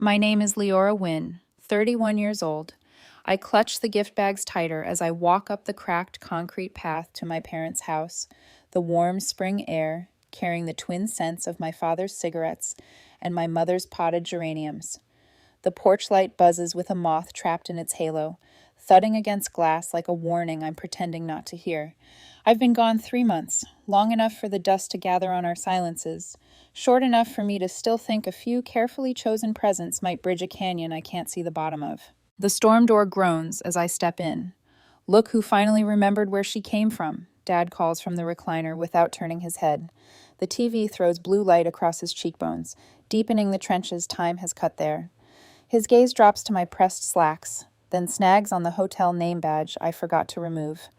My name is Liora Wynn, 31 years old. I clutch the gift bags tighter as I walk up the cracked concrete path to my parents' house, the warm spring air carrying the twin scents of my father's cigarettes and my mother's potted geraniums. The porch light buzzes with a moth trapped in its halo, thudding against glass like a warning I'm pretending not to hear. I've been gone 3 months, long enough for the dust to gather on our silences, short enough for me to still think a few carefully chosen presents might bridge a canyon I can't see the bottom of. The storm door groans as I step in. "Look who finally remembered where she came from," Dad calls from the recliner without turning his head. The TV throws blue light across his cheekbones, deepening the trenches time has cut there. His gaze drops to my pressed slacks, then snags on the hotel name badge I forgot to remove.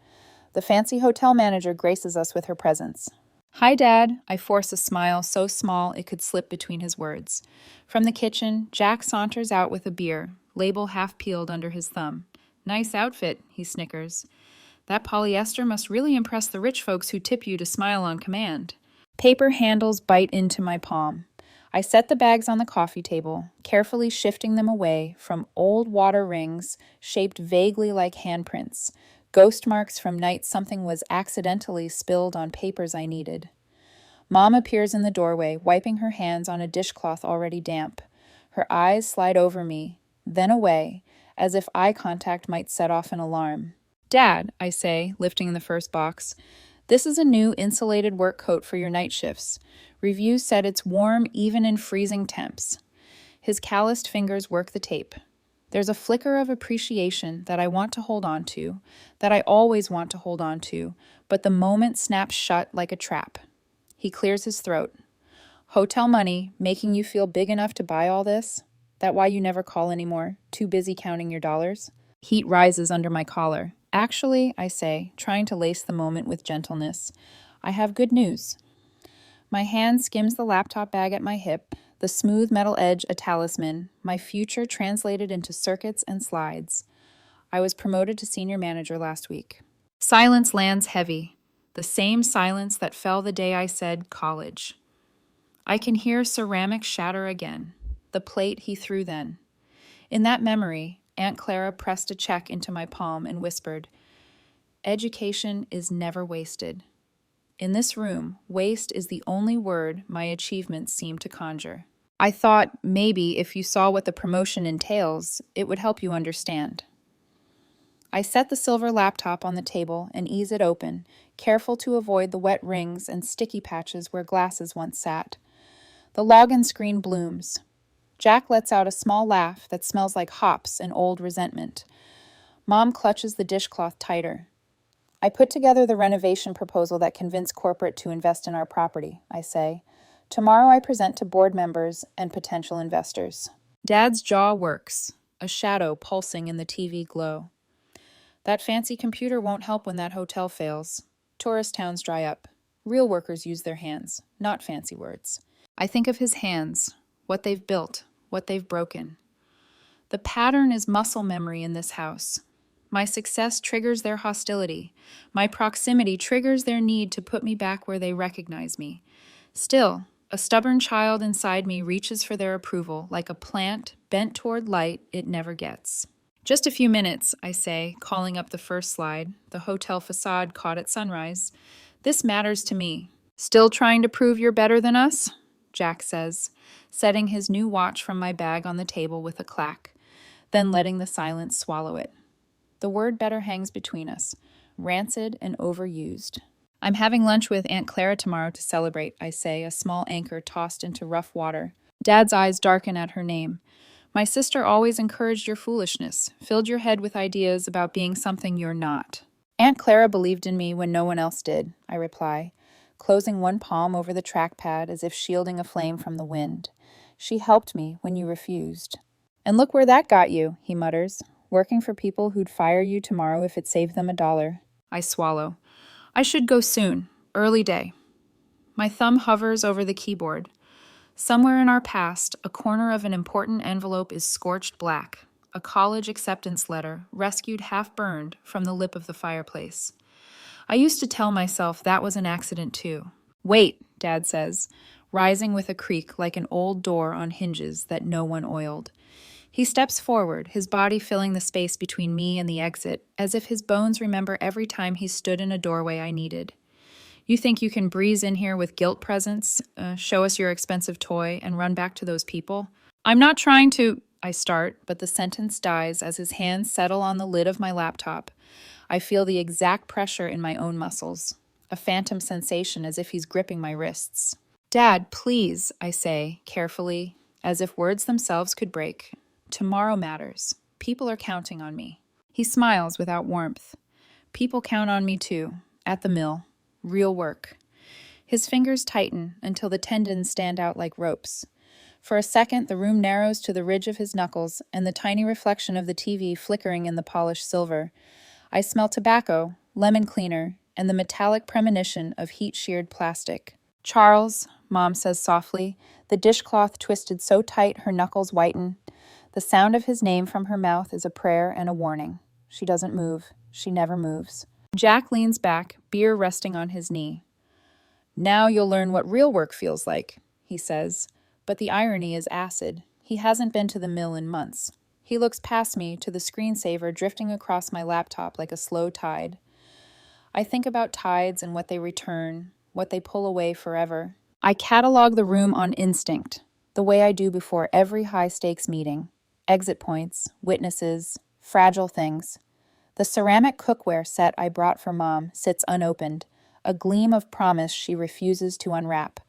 The fancy hotel manager graces us with her presence. "Hi, Dad." I force a smile so small it could slip between his words. From the kitchen, Jack saunters out with a beer, label half peeled under his thumb. "Nice outfit," he snickers. "That polyester must really impress the rich folks who tip you to smile on command." Paper handles bite into my palm. I set the bags on the coffee table, carefully shifting them away from old water rings shaped vaguely like handprints, ghost marks from nights something was accidentally spilled on papers I needed. Mom appears in the doorway, wiping her hands on a dishcloth already damp. Her eyes slide over me, then away, as if eye contact might set off an alarm. "Dad," I say, lifting the first box, "this is a new insulated work coat for your night shifts. Reviews said it's warm even in freezing temps." His calloused fingers work the tape. There's a flicker of appreciation that I want to hold on to, that I always want to hold on to, but the moment snaps shut like a trap. He clears his throat. "Hotel money, making you feel big enough to buy all this? That why you never call anymore? Too busy counting your dollars?" Heat rises under my collar. "Actually," I say, trying to lace the moment with gentleness, "I have good news." My hand skims the laptop bag at my hip, the smooth metal edge a talisman, my future translated into circuits and slides. I was promoted to senior manager last week. Silence lands heavy, the same silence that fell the day I said college. I can hear ceramic shatter again, the plate he threw then. In that memory, Aunt Clara pressed a check into my palm and whispered, "Education is never wasted." In this room, waste is the only word my achievements seem to conjure. I thought maybe if you saw what the promotion entails, it would help you understand. I set the silver laptop on the table and ease it open, careful to avoid the wet rings and sticky patches where glasses once sat. The login screen blooms. Jack lets out a small laugh that smells like hops and old resentment. Mom clutches the dishcloth tighter. "I put together the renovation proposal that convinced corporate to invest in our property," I say. "Tomorrow I present to board members and potential investors." Dad's jaw works, a shadow pulsing in the TV glow. "That fancy computer won't help when that hotel fails. Tourist towns dry up. Real workers use their hands, not fancy words." I think of his hands, what they've built, what they've broken. The pattern is muscle memory in this house. My success triggers their hostility. My proximity triggers their need to put me back where they recognize me. Still, a stubborn child inside me reaches for their approval, like a plant bent toward light it never gets. "Just a few minutes," I say, calling up the first slide, the hotel facade caught at sunrise. "This matters to me." "Still trying to prove you're better than us?" Jack says, setting his new watch from my bag on the table with a clack, then letting the silence swallow it. The word better hangs between us, rancid and overused. "I'm having lunch with Aunt Clara tomorrow to celebrate," I say, a small anchor tossed into rough water. Dad's eyes darken at her name. "My sister always encouraged your foolishness, filled your head with ideas about being something you're not." "Aunt Clara believed in me when no one else did," I reply, closing one palm over the trackpad as if shielding a flame from the wind. "She helped me when you refused." "And look where that got you," he mutters. "Working for people who'd fire you tomorrow if it saved them $1. I swallow. I should go soon. Early day. My thumb hovers over the keyboard. Somewhere in our past, a corner of an important envelope is scorched black, a college acceptance letter, rescued half-burned from the lip of the fireplace. I used to tell myself that was an accident too. "Wait," Dad says, rising with a creak like an old door on hinges that no one oiled. He steps forward, his body filling the space between me and the exit, as if his bones remember every time he stood in a doorway I needed. You think you can breeze in here with guilt presents, show us your expensive toy, and run back to those people? I'm not trying to, I start, but the sentence dies as his hands settle on the lid of my laptop. I feel the exact pressure in my own muscles, a phantom sensation as if he's gripping my wrists. Dad, please, I say, carefully, as if words themselves could break. Tomorrow matters. People are counting on me. He smiles without warmth. People count on me too, at the mill. Real work. His fingers tighten until the tendons stand out like ropes. For a second, the room narrows to the ridge of his knuckles and the tiny reflection of the TV flickering in the polished silver. I smell tobacco, lemon cleaner, and the metallic premonition of heat-sheared plastic. Charles, Mom says softly, the dishcloth twisted so tight her knuckles whiten. The sound of his name from her mouth is a prayer and a warning. She doesn't move. She never moves. Jack leans back, beer resting on his knee. Now you'll learn what real work feels like, he says. But the irony is acid. He hasn't been to the mill in months. He looks past me to the screensaver drifting across my laptop like a slow tide. I think about tides and what they return, what they pull away forever. I catalog the room on instinct, the way I do before every high-stakes meeting. Exit points, witnesses, fragile things. The ceramic cookware set I brought for Mom sits unopened, a gleam of promise she refuses to unwrap.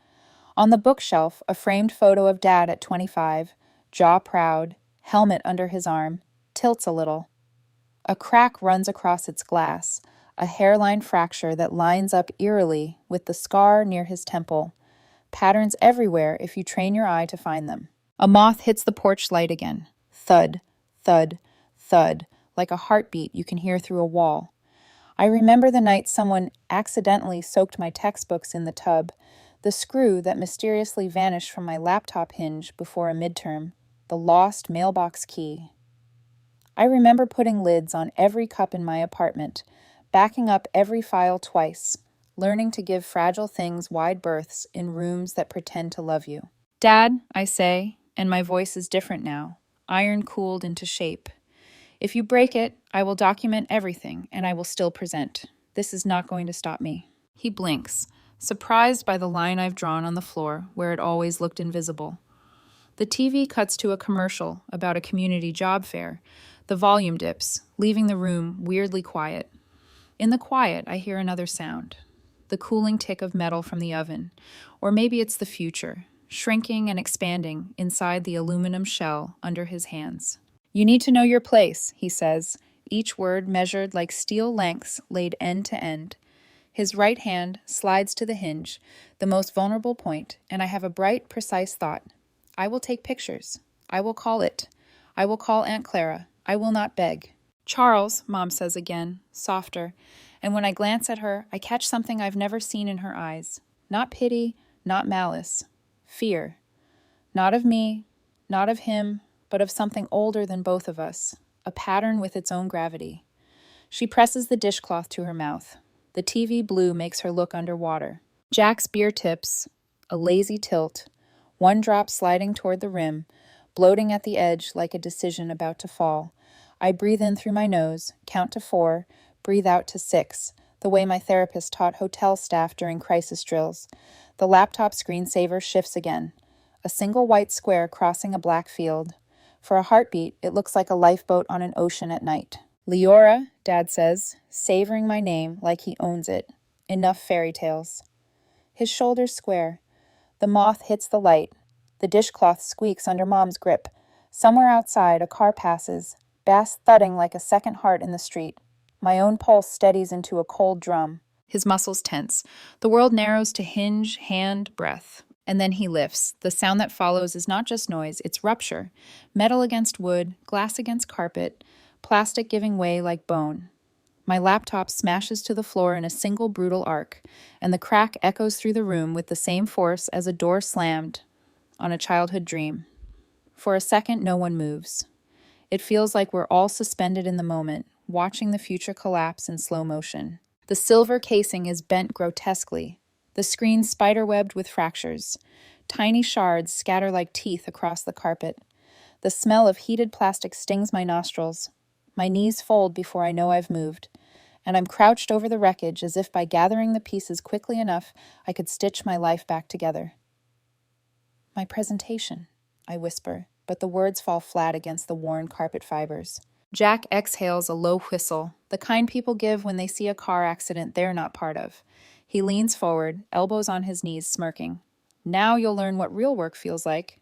On the bookshelf, a framed photo of Dad at 25, jaw proud, helmet under his arm, tilts a little. A crack runs across its glass, a hairline fracture that lines up eerily with the scar near his temple. Patterns everywhere if you train your eye to find them. A moth hits the porch light again. Thud, thud, thud, like a heartbeat you can hear through a wall. I remember the night someone accidentally soaked my textbooks in the tub, the screw that mysteriously vanished from my laptop hinge before a midterm, the lost mailbox key. I remember putting lids on every cup in my apartment, backing up every file twice, learning to give fragile things wide berths in rooms that pretend to love you. Dad, I say, and my voice is different now, iron-cooled into shape. If you break it, I will document everything, and I will still present. This is not going to stop me. He blinks, surprised by the line I've drawn on the floor where it always looked invisible. The TV cuts to a commercial about a community job fair. The volume dips, leaving the room weirdly quiet. In the quiet, I hear another sound. The cooling tick of metal from the oven. Or maybe it's the future, shrinking and expanding inside the aluminum shell under his hands. You need to know your place, he says, each word measured like steel lengths laid end to end. His right hand slides to the hinge, the most vulnerable point, and I have a bright, precise thought. I will take pictures. I will call it. I will call Aunt Clara. I will not beg. Charles, Mom says again, softer, and when I glance at her, I catch something I've never seen in her eyes. Not pity, not malice. Fear. Not of me, not of him, but of something older than both of us, a pattern with its own gravity. She presses the dishcloth to her mouth. The TV blue makes her look underwater. Jack's beer tips, a lazy tilt, one drop sliding toward the rim, bloating at the edge like a decision about to fall. I breathe in through my nose, count to 4, breathe out to 6, the way my therapist taught hotel staff during crisis drills. The laptop screensaver shifts again. A single white square crossing a black field. For a heartbeat, it looks like a lifeboat on an ocean at night. Liora, Dad says, savoring my name like he owns it. Enough fairy tales. His shoulders square. The moth hits the light. The dishcloth squeaks under Mom's grip. Somewhere outside, a car passes, bass thudding like a second heart in the street. My own pulse steadies into a cold drum. His muscles tense. The world narrows to hinge, hand, breath. And then he lifts. The sound that follows is not just noise, it's rupture. Metal against wood, glass against carpet, plastic giving way like bone. My laptop smashes to the floor in a single brutal arc, and the crack echoes through the room with the same force as a door slammed on a childhood dream. For a second, no one moves. It feels like we're all suspended in the moment, watching the future collapse in slow motion. The silver casing is bent grotesquely, the screen spiderwebbed with fractures. Tiny shards scatter like teeth across the carpet. The smell of heated plastic stings my nostrils. My knees fold before I know I've moved, and I'm crouched over the wreckage as if by gathering the pieces quickly enough I could stitch my life back together. My presentation, I whisper, but the words fall flat against the worn carpet fibers. Jack exhales a low whistle, the kind people give when they see a car accident they're not part of. He leans forward, elbows on his knees, smirking. Now you'll learn what real work feels like.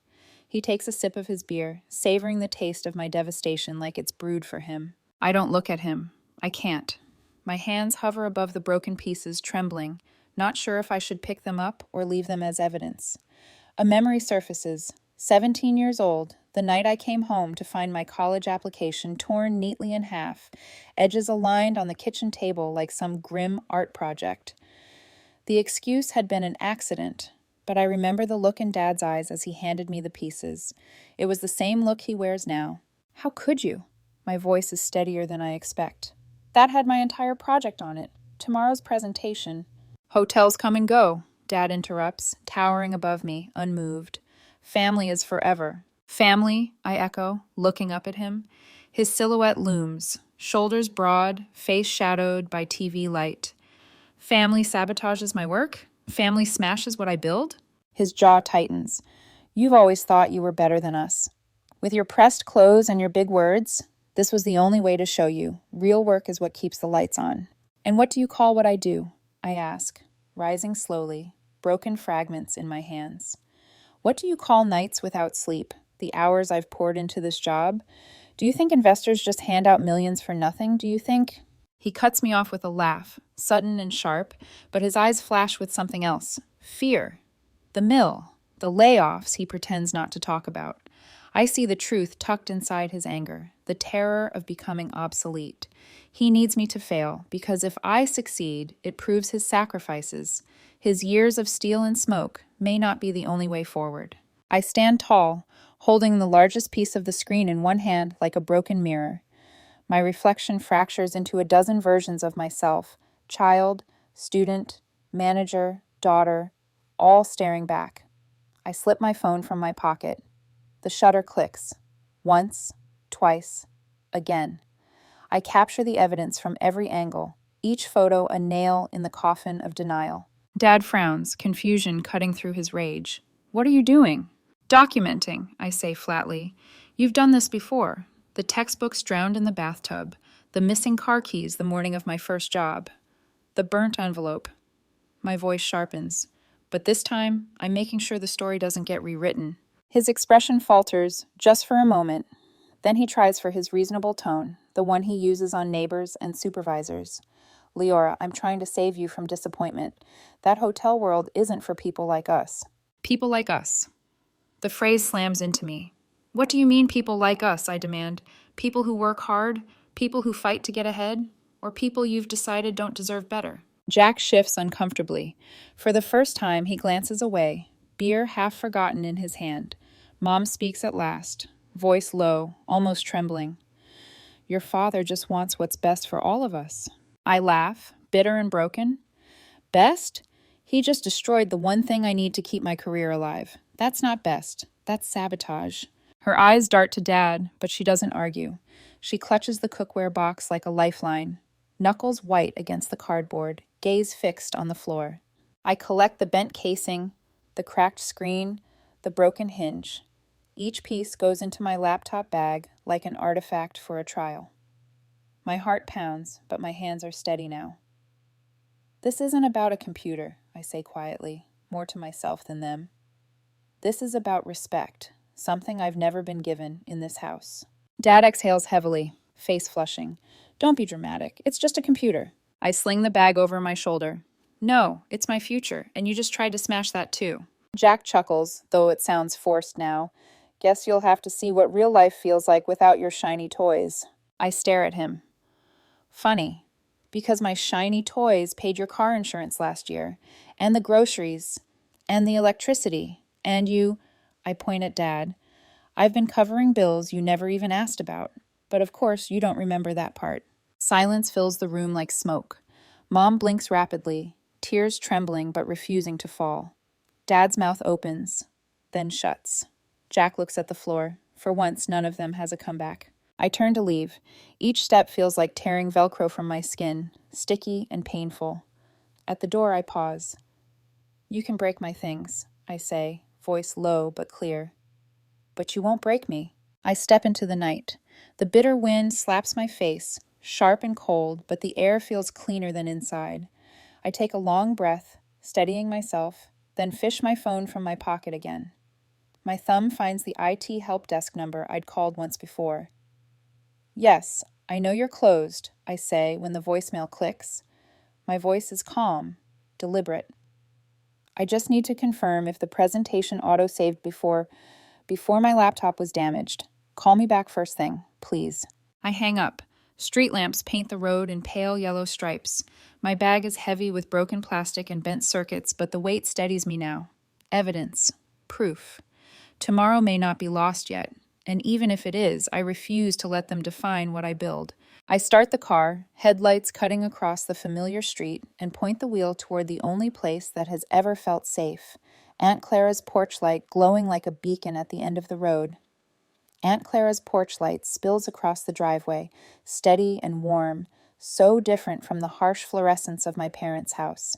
He takes a sip of his beer, savoring the taste of my devastation like it's brewed for him. I don't look at him. I can't. My hands hover above the broken pieces, trembling, not sure if I should pick them up or leave them as evidence. A memory surfaces. 17 years old, the night I came home to find my college application torn neatly in half, edges aligned on the kitchen table like some grim art project. The excuse had been an accident, but I remember the look in Dad's eyes as he handed me the pieces. It was the same look he wears now. How could you? My voice is steadier than I expect. That had my entire project on it. Tomorrow's presentation. Hotels come and go, Dad interrupts, towering above me, unmoved. Family is forever. Family, I echo, looking up at him. His silhouette looms, shoulders broad, face shadowed by TV light. Family sabotages my work? Family smashes what I build? His jaw tightens. You've always thought you were better than us. With your pressed clothes and your big words, this was the only way to show you. Real work is what keeps the lights on. And what do you call what I do? I ask, rising slowly, broken fragments in my hands. What do you call nights without sleep, the hours I've poured into this job? Do you think investors just hand out millions for nothing? Do you think... He cuts me off with a laugh, sudden and sharp, but his eyes flash with something else. Fear. The mill. The layoffs he pretends not to talk about. I see the truth tucked inside his anger, the terror of becoming obsolete. He needs me to fail, because if I succeed, it proves his sacrifices. His years of steel and smoke may not be the only way forward. I stand tall, holding the largest piece of the screen in one hand like a broken mirror. My reflection fractures into a dozen versions of myself, child, student, manager, daughter, all staring back. I slip my phone from my pocket. The shutter clicks. Once, twice, again. I capture the evidence from every angle, each photo a nail in the coffin of denial. Dad frowns, confusion cutting through his rage. What are you doing? Documenting, I say flatly. You've done this before. The textbooks drowned in the bathtub. The missing car keys the morning of my first job. The burnt envelope. My voice sharpens. But this time, I'm making sure the story doesn't get rewritten. His expression falters, just for a moment. Then he tries for his reasonable tone, the one he uses on neighbors and supervisors. Liora, I'm trying to save you from disappointment. That hotel world isn't for people like us. People like us. The phrase slams into me. What do you mean, people like us, I demand? People who work hard? People who fight to get ahead? Or people you've decided don't deserve better? Jack shifts uncomfortably. For the first time, he glances away, beer half forgotten in his hand. Mom speaks at last, voice low, almost trembling. Your father just wants what's best for all of us. I laugh, bitter and broken. Best? He just destroyed the one thing I need to keep my career alive. That's not best. That's sabotage. Her eyes dart to Dad, but she doesn't argue. She clutches the cookware box like a lifeline, knuckles white against the cardboard, gaze fixed on the floor. I collect the bent casing, the cracked screen, the broken hinge. Each piece goes into my laptop bag like an artifact for a trial. My heart pounds, but my hands are steady now. This isn't about a computer, I say quietly, more to myself than them. This is about respect, something I've never been given in this house. Dad exhales heavily, face flushing. Don't be dramatic. It's just a computer. I sling the bag over my shoulder. No, it's my future, and you just tried to smash that too. Jack chuckles, though it sounds forced now. Guess you'll have to see what real life feels like without your shiny toys. I stare at him. Funny, because my shiny toys paid your car insurance last year, and the groceries, and the electricity, and you... I point at Dad. I've been covering bills you never even asked about, but of course you don't remember that part. Silence fills the room like smoke. Mom blinks rapidly, tears trembling but refusing to fall. Dad's mouth opens. then shuts. Jack looks at the floor. For once, none of them has a comeback. I turn to leave. Each step feels like tearing Velcro from my skin, sticky and painful. At the door, I pause. You can break my things, I say, voice low but clear. But you won't break me. I step into the night. The bitter wind slaps my face, sharp and cold, but the air feels cleaner than inside. I take a long breath, steadying myself, then fish my phone from my pocket again. My thumb finds the IT help desk number I'd called once before. Yes, I know you're closed, I say when the voicemail clicks. My voice is calm, deliberate. I just need to confirm if the presentation auto-saved before my laptop was damaged. Call me back first thing, please. I hang up. Street lamps paint the road in pale yellow stripes. My bag is heavy with broken plastic and bent circuits, but the weight steadies me now. Evidence. Proof. Tomorrow may not be lost yet, and even if it is, I refuse to let them define what I build. I start the car, headlights cutting across the familiar street, and point the wheel toward the only place that has ever felt safe. Aunt Clara's porch light glowing like a beacon at the end of the road. Aunt Clara's porch light spills across the driveway, steady and warm, so different from the harsh fluorescence of my parents' house.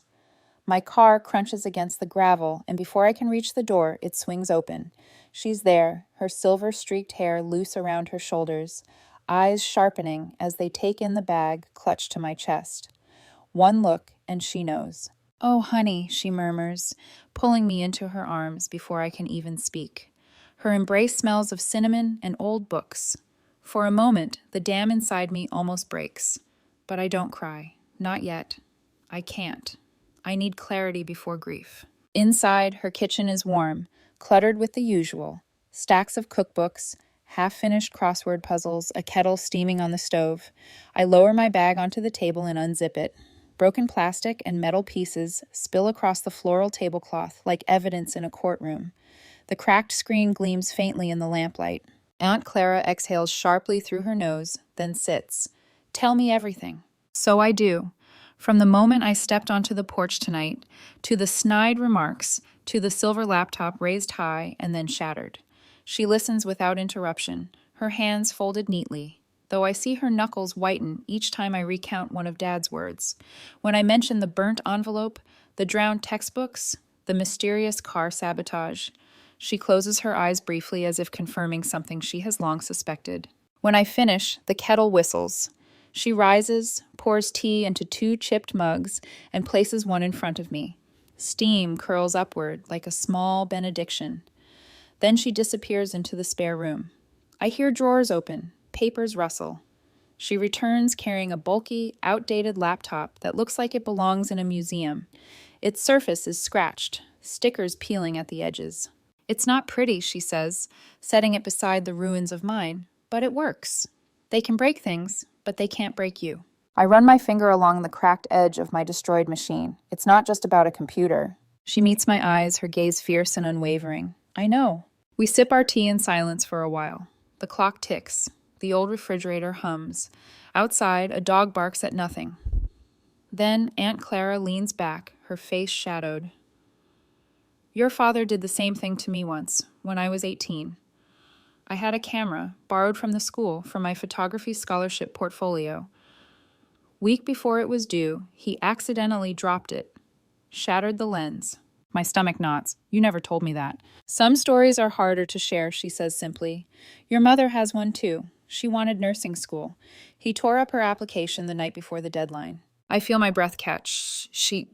My car crunches against the gravel, and before I can reach the door, it swings open. She's there, her silver-streaked hair loose around her shoulders, eyes sharpening as they take in the bag clutched to my chest. One look, and she knows. Oh, honey, she murmurs, pulling me into her arms before I can even speak. Her embrace smells of cinnamon and old books. For a moment, the dam inside me almost breaks. But I don't cry. Not yet. I can't. I need clarity before grief. Inside, her kitchen is warm, cluttered with the usual. Stacks of cookbooks, half-finished crossword puzzles, a kettle steaming on the stove. I lower my bag onto the table and unzip it. Broken plastic and metal pieces spill across the floral tablecloth like evidence in a courtroom. The cracked screen gleams faintly in the lamplight. Aunt Clara exhales sharply through her nose, then sits. Tell me everything. So I do. From the moment I stepped onto the porch tonight, to the snide remarks, to the silver laptop raised high and then shattered. She listens without interruption, her hands folded neatly, though I see her knuckles whiten each time I recount one of Dad's words. When I mention the burnt envelope, the drowned textbooks, the mysterious car sabotage, she closes her eyes briefly as if confirming something she has long suspected. When I finish, the kettle whistles. She rises, pours tea into 2 chipped mugs, and places one in front of me. Steam curls upward like a small benediction. Then she disappears into the spare room. I hear drawers open, papers rustle. She returns carrying a bulky, outdated laptop that looks like it belongs in a museum. Its surface is scratched, stickers peeling at the edges. It's not pretty, she says, setting it beside the ruins of mine, but it works. They can break things, but they can't break you. I run my finger along the cracked edge of my destroyed machine. It's not just about a computer. She meets my eyes, her gaze fierce and unwavering. I know. We sip our tea in silence for a while. The clock ticks. The old refrigerator hums. Outside, a dog barks at nothing. Then Aunt Clara leans back, her face shadowed. Your father did the same thing to me once, when I was 18. I had a camera, borrowed from the school, for my photography scholarship portfolio. Week before it was due, he accidentally dropped it, shattered the lens. My stomach knots. You never told me that. Some stories are harder to share, she says simply. Your mother has one too. She wanted nursing school. He tore up her application the night before the deadline. I feel my breath catch. She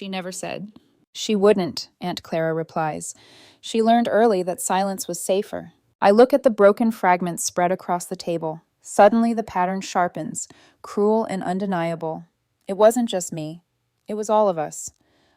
never said. She wouldn't, Aunt Clara replies. She learned early that silence was safer. I look at the broken fragments spread across the table. Suddenly the pattern sharpens, cruel and undeniable. It wasn't just me. It was all of us.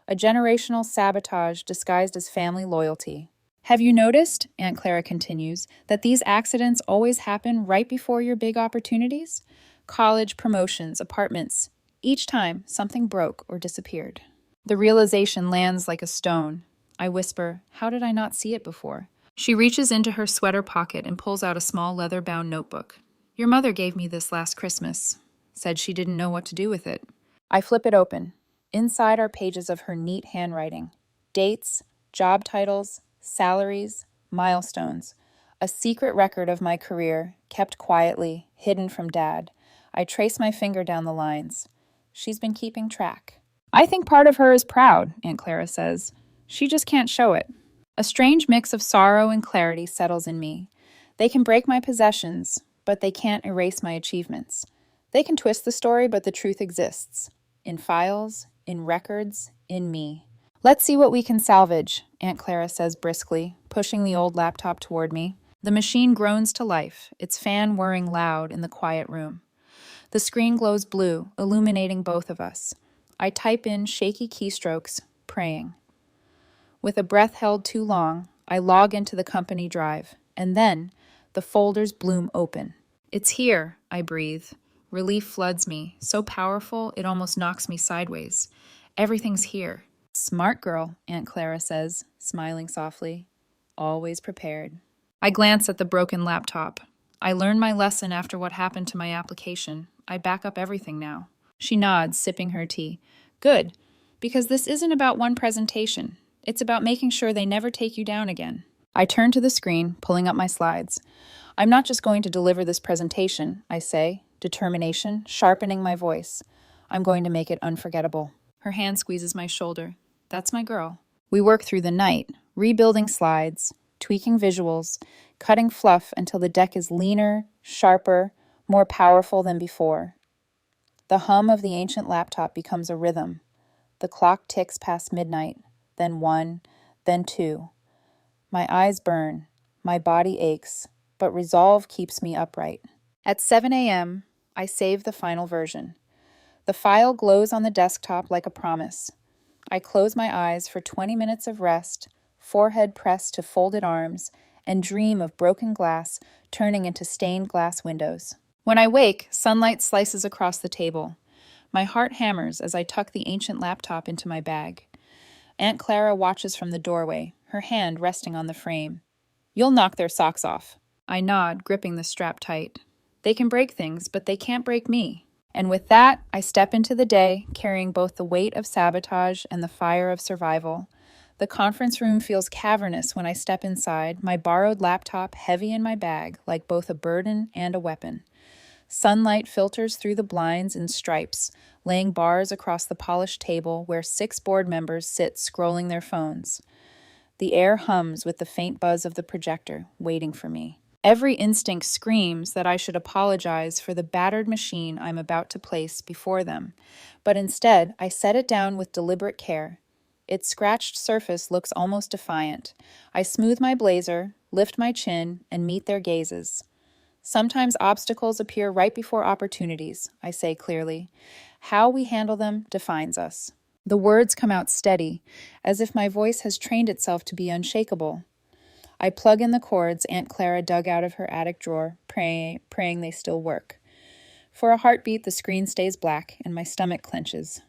A generational sabotage disguised as family loyalty. Have you noticed, Aunt Clara continues, that these accidents always happen right before your big opportunities? College, promotions, apartments. Each time, something broke or disappeared. The realization lands like a stone. I whisper, how did I not see it before? She reaches into her sweater pocket and pulls out a small leather-bound notebook. Your mother gave me this last Christmas. Said she didn't know what to do with it. I flip it open. Inside are pages of her neat handwriting. Dates, job titles, salaries, milestones. A secret record of my career, kept quietly, hidden from Dad. I trace my finger down the lines. She's been keeping track. I think part of her is proud, Aunt Clara says. She just can't show it. A strange mix of sorrow and clarity settles in me. They can break my possessions, but they can't erase my achievements. They can twist the story, but the truth exists. In files, in records, in me. Let's see what we can salvage, Aunt Clara says briskly, pushing the old laptop toward me. The machine groans to life, its fan whirring loud in the quiet room. The screen glows blue, illuminating both of us. I type in shaky keystrokes, praying. With a breath held too long, I log into the company drive, and then the folders bloom open. It's here, I breathe. Relief floods me, so powerful it almost knocks me sideways. Everything's here. Smart girl, Aunt Clara says, smiling softly. Always prepared. I glance at the broken laptop. I learned my lesson after what happened to my application. I back up everything now. She nods, sipping her tea. Good, because this isn't about one presentation. It's about making sure they never take you down again. I turn to the screen, pulling up my slides. I'm not just going to deliver this presentation, I say, determination, sharpening my voice. I'm going to make it unforgettable. Her hand squeezes my shoulder. That's my girl. We work through the night, rebuilding slides, tweaking visuals, cutting fluff until the deck is leaner, sharper, more powerful than before. The hum of the ancient laptop becomes a rhythm. The clock ticks past midnight, then 1, then 2. My eyes burn, my body aches, but resolve keeps me upright. At 7 a.m., I save the final version. The file glows on the desktop like a promise. I close my eyes for 20 minutes of rest, forehead pressed to folded arms, and dream of broken glass turning into stained glass windows. When I wake, sunlight slices across the table. My heart hammers as I tuck the ancient laptop into my bag. Aunt Clara watches from the doorway, her hand resting on the frame. You'll knock their socks off. I nod, gripping the strap tight. They can break things, but they can't break me. And with that, I step into the day, carrying both the weight of sabotage and the fire of survival. The conference room feels cavernous when I step inside, my borrowed laptop heavy in my bag, like both a burden and a weapon. Sunlight filters through the blinds in stripes, laying bars across the polished table where 6 board members sit scrolling their phones. The air hums with the faint buzz of the projector, waiting for me. Every instinct screams that I should apologize for the battered machine I'm about to place before them, but instead I set it down with deliberate care. Its scratched surface looks almost defiant. I smooth my blazer, lift my chin, and meet their gazes. Sometimes obstacles appear right before opportunities, I say clearly. How we handle them defines us. The words come out steady, as if my voice has trained itself to be unshakable. I plug in the cords Aunt Clara dug out of her attic drawer, praying they still work. For a heartbeat, the screen stays black and my stomach clenches.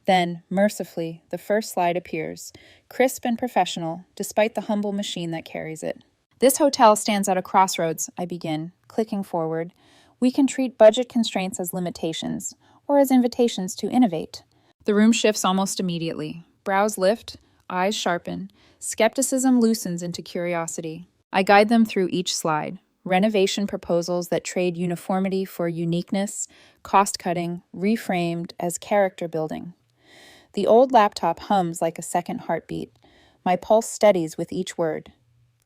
Then, mercifully, the first slide appears, crisp and professional, despite the humble machine that carries it. This hotel stands at a crossroads, I begin, clicking forward. We can treat budget constraints as limitations, or as invitations to innovate. The room shifts almost immediately. Brows lift, eyes sharpen, skepticism loosens into curiosity. I guide them through each slide. Renovation proposals that trade uniformity for uniqueness, cost-cutting, reframed as character building. The old laptop hums like a second heartbeat. My pulse steadies with each word.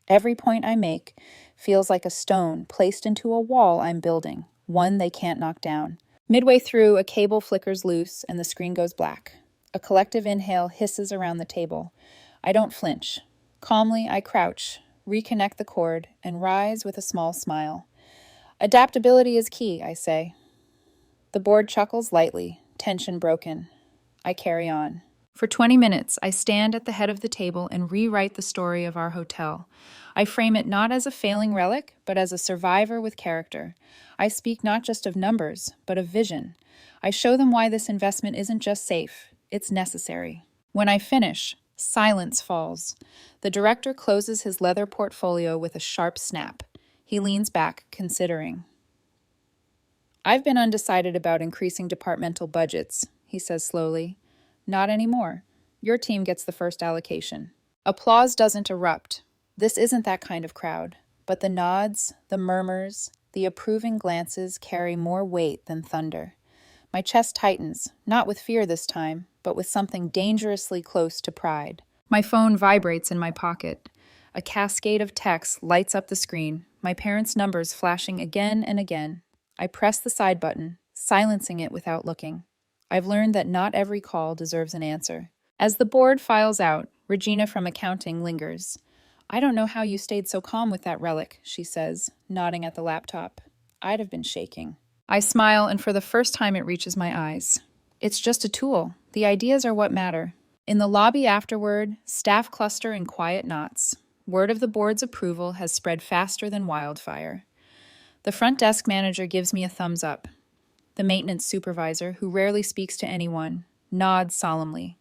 Every point I make feels like a stone placed into a wall I'm building, one they can't knock down. Midway through, a cable flickers loose and the screen goes black. A collective inhale hisses around the table. I don't flinch. Calmly, I crouch, reconnect the cord, and rise with a small smile. Adaptability is key, I say. The board chuckles lightly, tension broken. I carry on. For 20 minutes, I stand at the head of the table and rewrite the story of our hotel. I frame it not as a failing relic, but as a survivor with character. I speak not just of numbers, but of vision. I show them why this investment isn't just safe, it's necessary. When I finish, silence falls. The director closes his leather portfolio with a sharp snap. He leans back, considering. I've been undecided about increasing departmental budgets, he says slowly. Not anymore. Your team gets the first allocation. Applause doesn't erupt. This isn't that kind of crowd, but the nods, the murmurs, the approving glances carry more weight than thunder. My chest tightens, not with fear this time, but with something dangerously close to pride. My phone vibrates in my pocket. A cascade of texts lights up the screen, my parents' numbers flashing again and again. I press the side button, silencing it without looking. I've learned that not every call deserves an answer. As the board files out, Regina from accounting lingers. "I don't know how you stayed so calm with that relic," she says, nodding at the laptop. I'd have been shaking. I smile, and for the first time it reaches my eyes. It's just a tool. The ideas are what matter. In the lobby afterward, staff cluster in quiet knots. Word of the board's approval has spread faster than wildfire. The front desk manager gives me a thumbs up. The maintenance supervisor, who rarely speaks to anyone, nods solemnly.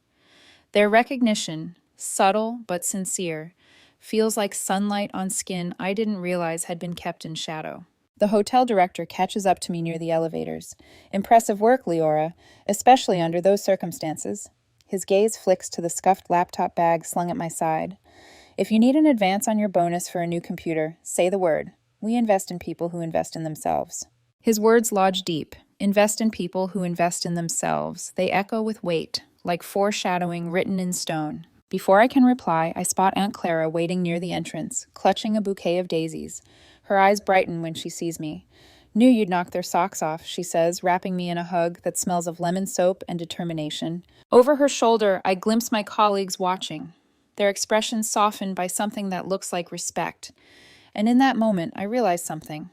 Their recognition, subtle but sincere, feels like sunlight on skin I didn't realize had been kept in shadow. The hotel director catches up to me near the elevators. "Impressive work, Liora, especially under those circumstances." His gaze flicks to the scuffed laptop bag slung at my side. "If you need an advance on your bonus for a new computer, say the word. We invest in people who invest in themselves." His words lodge deep. Invest in people who invest in themselves. They echo with weight, like foreshadowing written in stone. Before I can reply, I spot Aunt Clara waiting near the entrance, clutching a bouquet of daisies. Her eyes brighten when she sees me. "Knew you'd knock their socks off," she says, wrapping me in a hug that smells of lemon soap and determination. Over her shoulder, I glimpse my colleagues watching, their expressions softened by something that looks like respect. And in that moment, I realize something.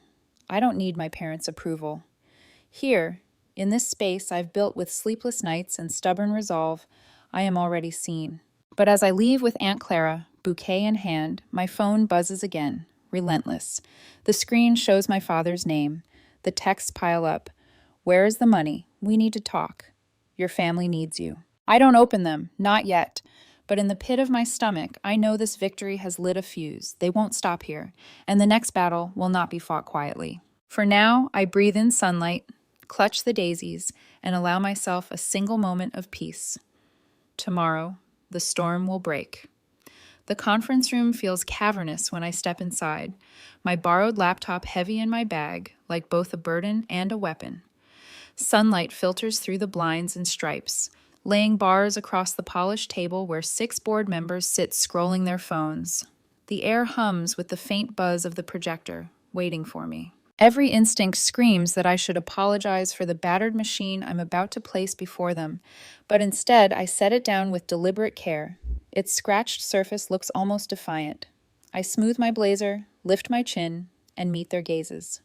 I don't need my parents' approval. Here, in this space I've built with sleepless nights and stubborn resolve, I am already seen. But as I leave with Aunt Clara, bouquet in hand, my phone buzzes again, relentless. The screen shows my father's name. The texts pile up. "Where is the money? We need to talk. Your family needs you." I don't open them, not yet. But in the pit of my stomach, I know this victory has lit a fuse. They won't stop here, and the next battle will not be fought quietly. For now, I breathe in sunlight, clutch the daisies, and allow myself a single moment of peace. Tomorrow, the storm will break. The conference room feels cavernous when I step inside, my borrowed laptop heavy in my bag, like both a burden and a weapon. Sunlight filters through the blinds and stripes, laying bars across the polished table where 6 board members sit scrolling their phones. The air hums with the faint buzz of the projector, waiting for me. Every instinct screams that I should apologize for the battered machine I'm about to place before them, but instead I set it down with deliberate care. Its scratched surface looks almost defiant. I smooth my blazer, lift my chin, and meet their gazes.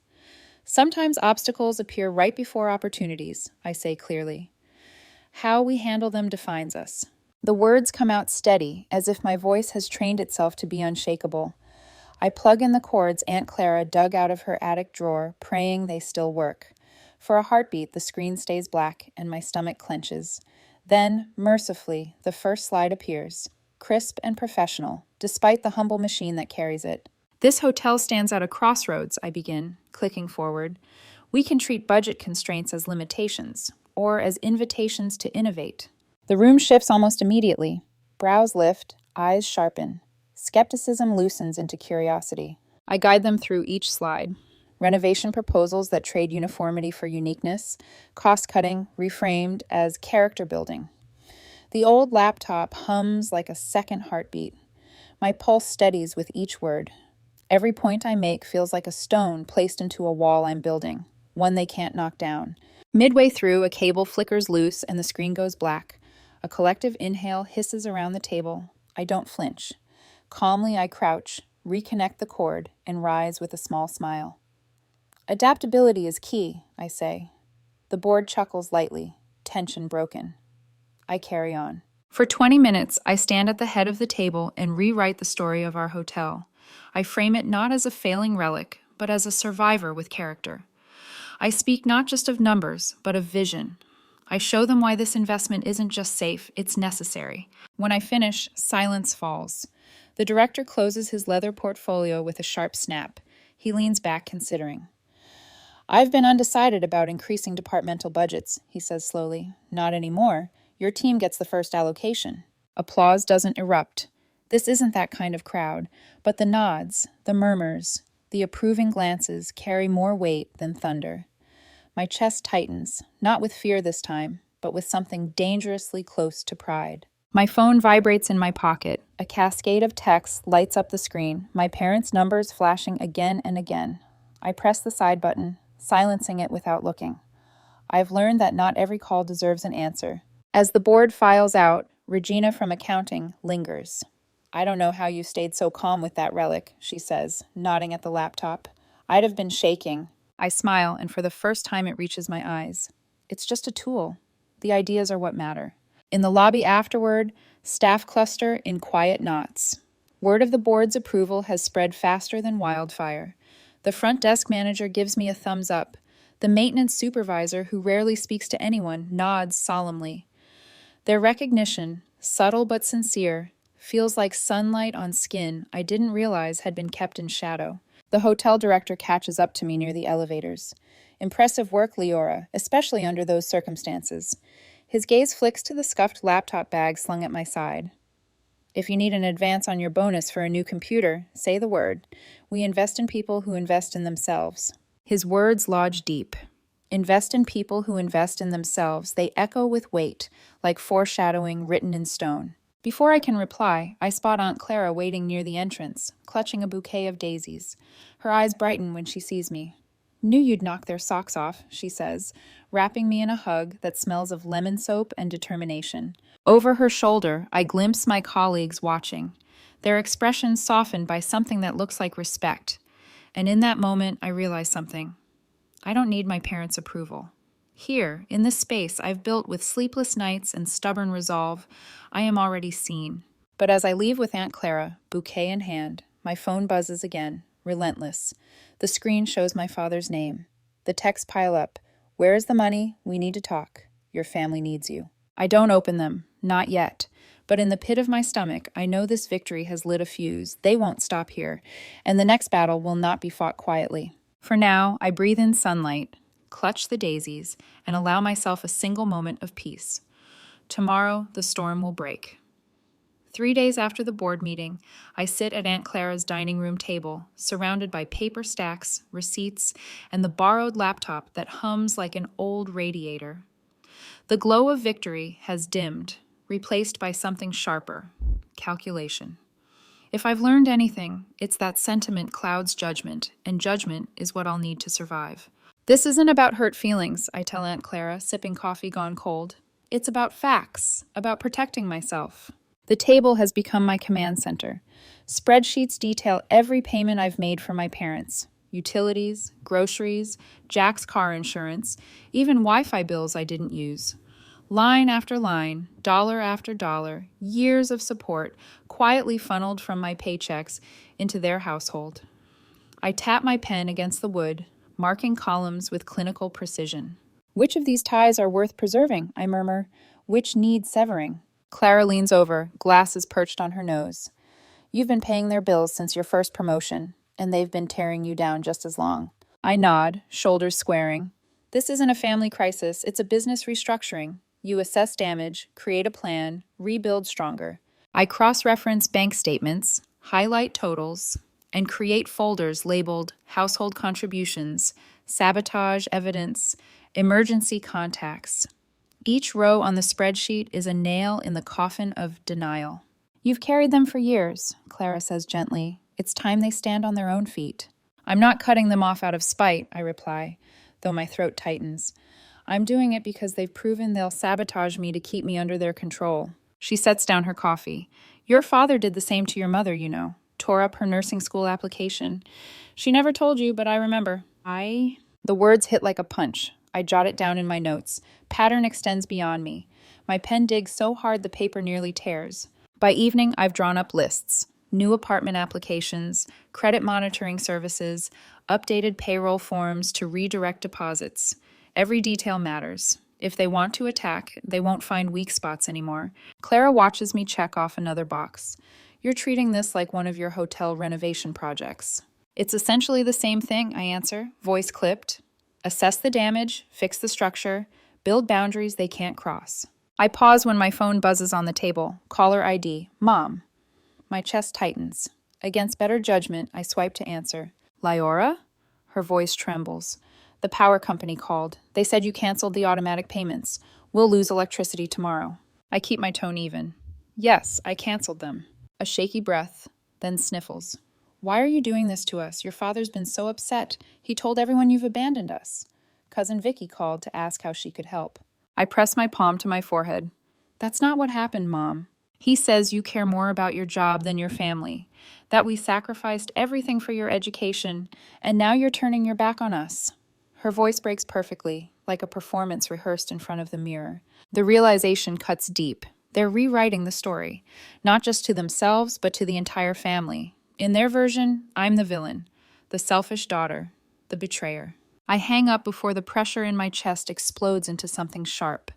"Sometimes obstacles appear right before opportunities," I say clearly. "How we handle them defines us." The words come out steady, as if my voice has trained itself to be unshakable. I plug in the cords Aunt Clara dug out of her attic drawer, praying they still work. For a heartbeat, the screen stays black and my stomach clenches. Then, mercifully, the first slide appears, crisp and professional, despite the humble machine that carries it. "This hotel stands at a crossroads," I begin, clicking forward. "We can treat budget constraints as limitations, or as invitations to innovate." The room shifts almost immediately. Brows lift, eyes sharpen. Skepticism loosens into curiosity. I guide them through each slide. Renovation proposals that trade uniformity for uniqueness, cost-cutting reframed as character building. The old laptop hums like a second heartbeat. My pulse steadies with each word. Every point I make feels like a stone placed into a wall I'm building, one they can't knock down. Midway through, a cable flickers loose and the screen goes black. A collective inhale hisses around the table. I don't flinch. Calmly, I crouch, reconnect the cord, and rise with a small smile. "Adaptability is key," I say. The board chuckles lightly, tension broken. I carry on. For 20 minutes, I stand at the head of the table and rewrite the story of our hotel. I frame it not as a failing relic, but as a survivor with character. I speak not just of numbers, but of vision. I show them why this investment isn't just safe, it's necessary. When I finish, silence falls. The director closes his leather portfolio with a sharp snap. He leans back, considering. "I've been undecided about increasing departmental budgets," he says slowly. "Not anymore. Your team gets the first allocation." Applause doesn't erupt. This isn't that kind of crowd, but the nods, the murmurs, the approving glances carry more weight than thunder. My chest tightens, not with fear this time, but with something dangerously close to pride. My phone vibrates in my pocket. A cascade of texts lights up the screen, my parents' numbers flashing again and again. I press the side button, silencing it without looking. I've learned that not every call deserves an answer. As the board files out, Regina from accounting lingers. "I don't know how you stayed so calm with that relic," she says, nodding at the laptop. "I'd have been shaking." I smile, and for the first time it reaches my eyes. It's just a tool. The ideas are what matter. In the lobby afterward, staff cluster in quiet knots. Word of the board's approval has spread faster than wildfire. The front desk manager gives me a thumbs up. The maintenance supervisor, who rarely speaks to anyone, nods solemnly. Their recognition, subtle but sincere, feels like sunlight on skin I didn't realize had been kept in shadow. The hotel director catches up to me near the elevators. "Impressive work, Liora, especially under those circumstances." His gaze flicks to the scuffed laptop bag slung at my side. "If you need an advance on your bonus for a new computer, say the word. We invest in people who invest in themselves." His words lodge deep. Invest in people who invest in themselves. They echo with weight, like foreshadowing written in stone. Before I can reply, I spot Aunt Clara waiting near the entrance, clutching a bouquet of daisies. Her eyes brighten when she sees me. "Knew you'd knock their socks off," she says, wrapping me in a hug that smells of lemon soap and determination. Over her shoulder, I glimpse my colleagues watching, their expressions softened by something that looks like respect. And in that moment, I realize something. I don't need my parents' approval. Here, in this space I've built with sleepless nights and stubborn resolve, I am already seen. But as I leave with Aunt Clara, bouquet in hand, my phone buzzes again, relentless. The screen shows my father's name. The texts pile up. "Where is the money? We need to talk. Your family needs you." I don't open them, not yet. But in the pit of my stomach, I know this victory has lit a fuse. They won't stop here, and the next battle will not be fought quietly. For now, I breathe in sunlight, clutch the daisies, and allow myself a single moment of peace. Tomorrow, the storm will break. 3 days after the board meeting, I sit at Aunt Clara's dining room table, surrounded by paper stacks, receipts, and the borrowed laptop that hums like an old radiator. The glow of victory has dimmed, replaced by something sharper: calculation. If I've learned anything, it's that sentiment clouds judgment, and judgment is what I'll need to survive. "This isn't about hurt feelings," I tell Aunt Clara, sipping coffee gone cold. "It's about facts, about protecting myself." The table has become my command center. Spreadsheets detail every payment I've made for my parents: utilities, groceries, Jack's car insurance, even Wi-Fi bills I didn't use. Line after line, dollar after dollar, years of support quietly funneled from my paychecks into their household. I tap my pen against the wood, marking columns with clinical precision. "Which of these ties are worth preserving?" I murmur. "Which need severing?" Clara leans over, glasses perched on her nose. "You've been paying their bills since your first promotion, and they've been tearing you down just as long." I nod, shoulders squaring. "This isn't a family crisis, it's a business restructuring. You assess damage, create a plan, rebuild stronger." I cross-reference bank statements, highlight totals, and create folders labeled household contributions, sabotage evidence, emergency contacts. Each row on the spreadsheet is a nail in the coffin of denial. "You've carried them for years," Clara says gently. "It's time they stand on their own feet." "I'm not cutting them off out of spite," I reply, though my throat tightens. "I'm doing it because they've proven they'll sabotage me to keep me under their control." She sets down her coffee. "Your father did the same to your mother, you know. Tore up her nursing school application. She never told you, but I remember." The words hit like a punch. I jot it down in my notes. Pattern extends beyond me. My pen digs so hard the paper nearly tears. By evening, I've drawn up lists. New apartment applications, credit monitoring services, updated payroll forms to redirect deposits. Every detail matters. If they want to attack, they won't find weak spots anymore. Clara watches me check off another box. "You're treating this like one of your hotel renovation projects." "It's essentially the same thing," I answer, voice clipped. "Assess the damage, fix the structure, build boundaries they can't cross." I pause when my phone buzzes on the table. Caller ID: "Mom." My chest tightens. Against better judgment, I swipe to answer. Liora? Her voice trembles. The power company called. They said you canceled the automatic payments. We'll lose electricity tomorrow. I keep my tone even. Yes, I canceled them. A shaky breath, then sniffles. Why are you doing this to us? Your father's been so upset. He told everyone you've abandoned us. Cousin Vicky called to ask how she could help. I press my palm to my forehead. That's not what happened, Mom. He says you care more about your job than your family, that we sacrificed everything for your education, and now you're turning your back on us. Her voice breaks perfectly, like a performance rehearsed in front of the mirror. The realization cuts deep. They're rewriting the story, not just to themselves, but to the entire family. In their version, I'm the villain, the selfish daughter, the betrayer. I hang up before the pressure in my chest explodes into something sharp.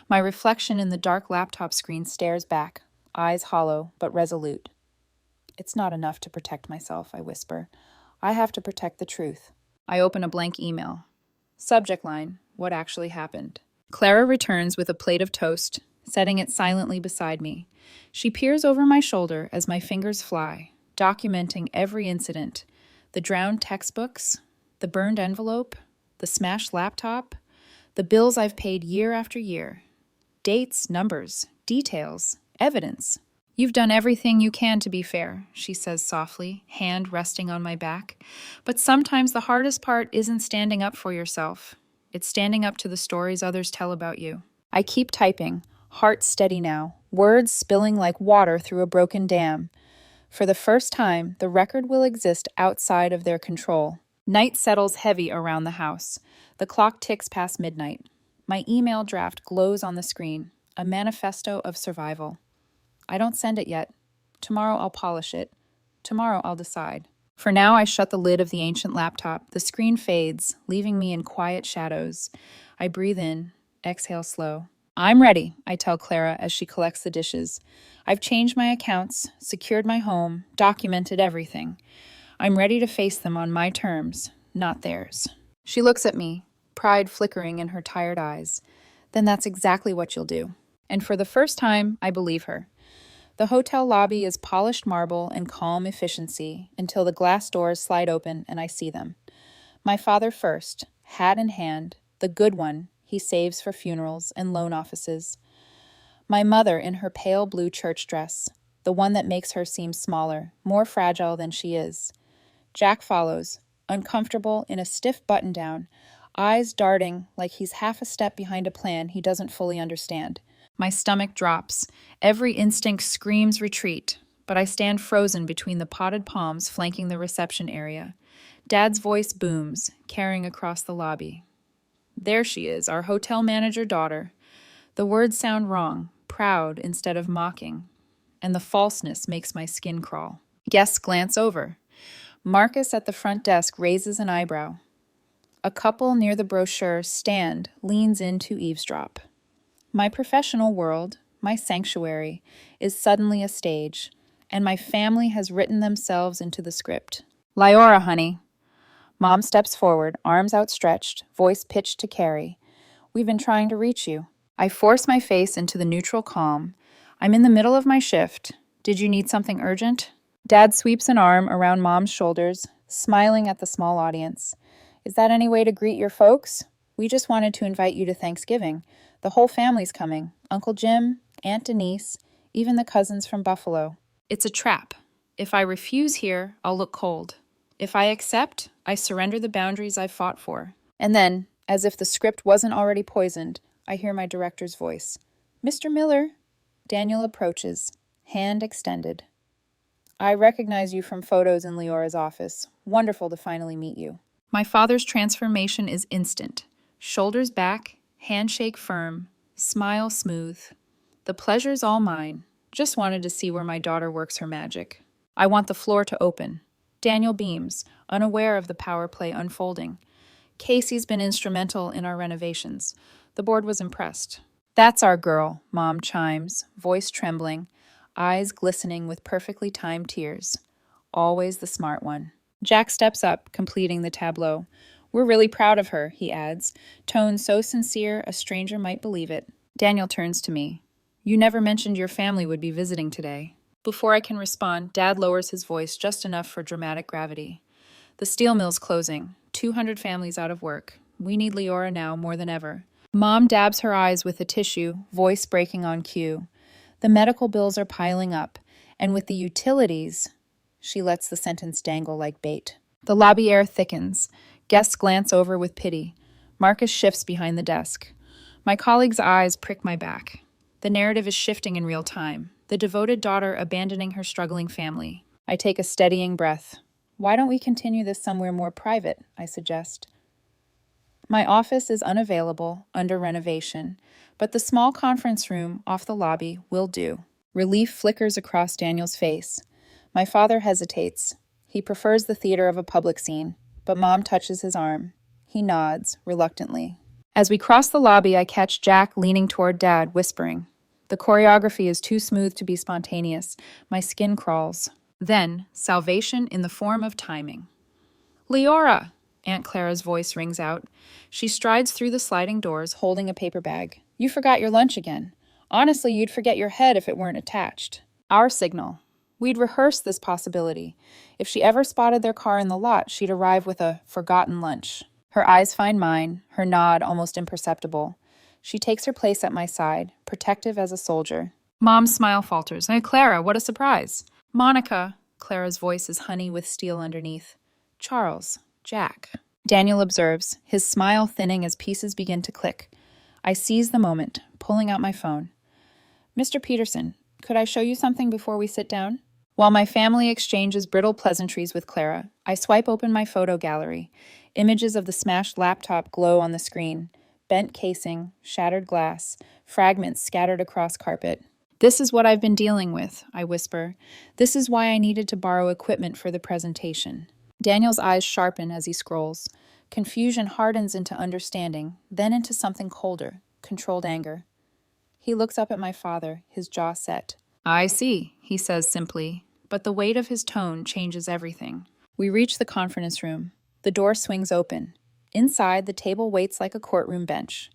My reflection in the dark laptop screen stares back, eyes hollow but resolute. It's not enough to protect myself, I whisper. I have to protect the truth. I open a blank email. Subject line, what actually happened? Clara returns with a plate of toast, setting it silently beside me. She peers over my shoulder as my fingers fly, documenting every incident. The drowned textbooks, the burned envelope, the smashed laptop, the bills I've paid year after year. Dates, numbers, details, evidence. You've done everything you can to be fair, she says softly, hand resting on my back. But sometimes the hardest part isn't standing up for yourself. It's standing up to the stories others tell about you. I keep typing, heart steady now, words spilling like water through a broken dam. For the first time, the record will exist outside of their control. Night settles heavy around the house. The clock ticks past midnight. My email draft glows on the screen, a manifesto of survival. I don't send it yet. Tomorrow I'll polish it. Tomorrow I'll decide. For now, I shut the lid of the ancient laptop. The screen fades, leaving me in quiet shadows. I breathe in, exhale slow. I'm ready, I tell Clara as she collects the dishes. I've changed my accounts, secured my home, documented everything. I'm ready to face them on my terms, not theirs. She looks at me, pride flickering in her tired eyes. Then that's exactly what you'll do. And for the first time, I believe her. The hotel lobby is polished marble and calm efficiency until the glass doors slide open and I see them. My father first, hat in hand, the good one he saves for funerals and loan offices. My mother in her pale blue church dress, the one that makes her seem smaller, more fragile than she is. Jack follows, uncomfortable in a stiff button-down, eyes darting like he's half a step behind a plan he doesn't fully understand. My stomach drops. Every instinct screams retreat, but I stand frozen between the potted palms flanking the reception area. Dad's voice booms, carrying across the lobby. There she is, our hotel manager daughter. The words sound wrong, proud instead of mocking, and the falseness makes my skin crawl. Guests glance over. Marcus at the front desk raises an eyebrow. A couple near the brochure stand, leans in to eavesdrop. My professional world, my sanctuary, is suddenly a stage, and my family has written themselves into the script. Liora, honey. Mom steps forward, arms outstretched, voice pitched to Carrie. We've been trying to reach you. I force my face into the neutral calm. I'm in the middle of my shift. Did you need something urgent? Dad sweeps an arm around Mom's shoulders, smiling at the small audience. Is that any way to greet your folks? We just wanted to invite you to Thanksgiving. The whole family's coming. Uncle Jim, Aunt Denise, even the cousins from Buffalo. It's a trap. If I refuse here, I'll look cold. If I accept, I surrender the boundaries I've fought for. And then, as if the script wasn't already poisoned, I hear my director's voice. Mr. Miller. Daniel approaches, hand extended. I recognize you from photos in Leora's office. Wonderful to finally meet you. My father's transformation is instant. Shoulders back, handshake firm, smile smooth. The pleasure's all mine. Just wanted to see where my daughter works her magic. I want the floor to open. Daniel beams, unaware of the power play unfolding. Casey's been instrumental in our renovations. The board was impressed. That's our girl, Mom chimes, voice trembling, eyes glistening with perfectly timed tears. Always the smart one. Jack steps up, completing the tableau. We're really proud of her, he adds, tone so sincere a stranger might believe it. Daniel turns to me. You never mentioned your family would be visiting today. Before I can respond, Dad lowers his voice just enough for dramatic gravity. The steel mill's closing. 200 families out of work. We need Liora now more than ever. Mom dabs her eyes with a tissue, voice breaking on cue. The medical bills are piling up, and with the utilities, she lets the sentence dangle like bait. The lobby air thickens. Guests glance over with pity. Marcus shifts behind the desk. My colleague's eyes prick my back. The narrative is shifting in real time. The devoted daughter abandoning her struggling family. I take a steadying breath. Why don't we continue this somewhere more private, I suggest. My office is unavailable, under renovation, but the small conference room off the lobby will do. Relief flickers across Daniel's face. My father hesitates. He prefers the theater of a public scene, but Mom touches his arm. He nods, reluctantly. As we cross the lobby, I catch Jack leaning toward Dad, whispering. The choreography is too smooth to be spontaneous. My skin crawls. Then, salvation in the form of timing. Liora! Aunt Clara's voice rings out. She strides through the sliding doors, holding a paper bag. You forgot your lunch again. Honestly, you'd forget your head if it weren't attached. Our signal. We'd rehearsed this possibility. If she ever spotted their car in the lot, she'd arrive with a forgotten lunch. Her eyes find mine, her nod almost imperceptible. She takes her place at my side, protective as a soldier. Mom's smile falters. Hey, Clara, what a surprise. Monica. Clara's voice is honey with steel underneath. Charles. Jack. Daniel observes, his smile thinning as pieces begin to click. I seize the moment, pulling out my phone. Mr. Peterson, could I show you something before we sit down? While my family exchanges brittle pleasantries with Clara, I swipe open my photo gallery. Images of the smashed laptop glow on the screen. Bent casing, shattered glass, fragments scattered across carpet. This is what I've been dealing with, I whisper. This is why I needed to borrow equipment for the presentation. Daniel's eyes sharpen as he scrolls. Confusion hardens into understanding, then into something colder, controlled anger. He looks up at my father, his jaw set. I see, he says simply, but the weight of his tone changes everything. We reach the conference room. The door swings open. Inside, the table waits like a courtroom bench.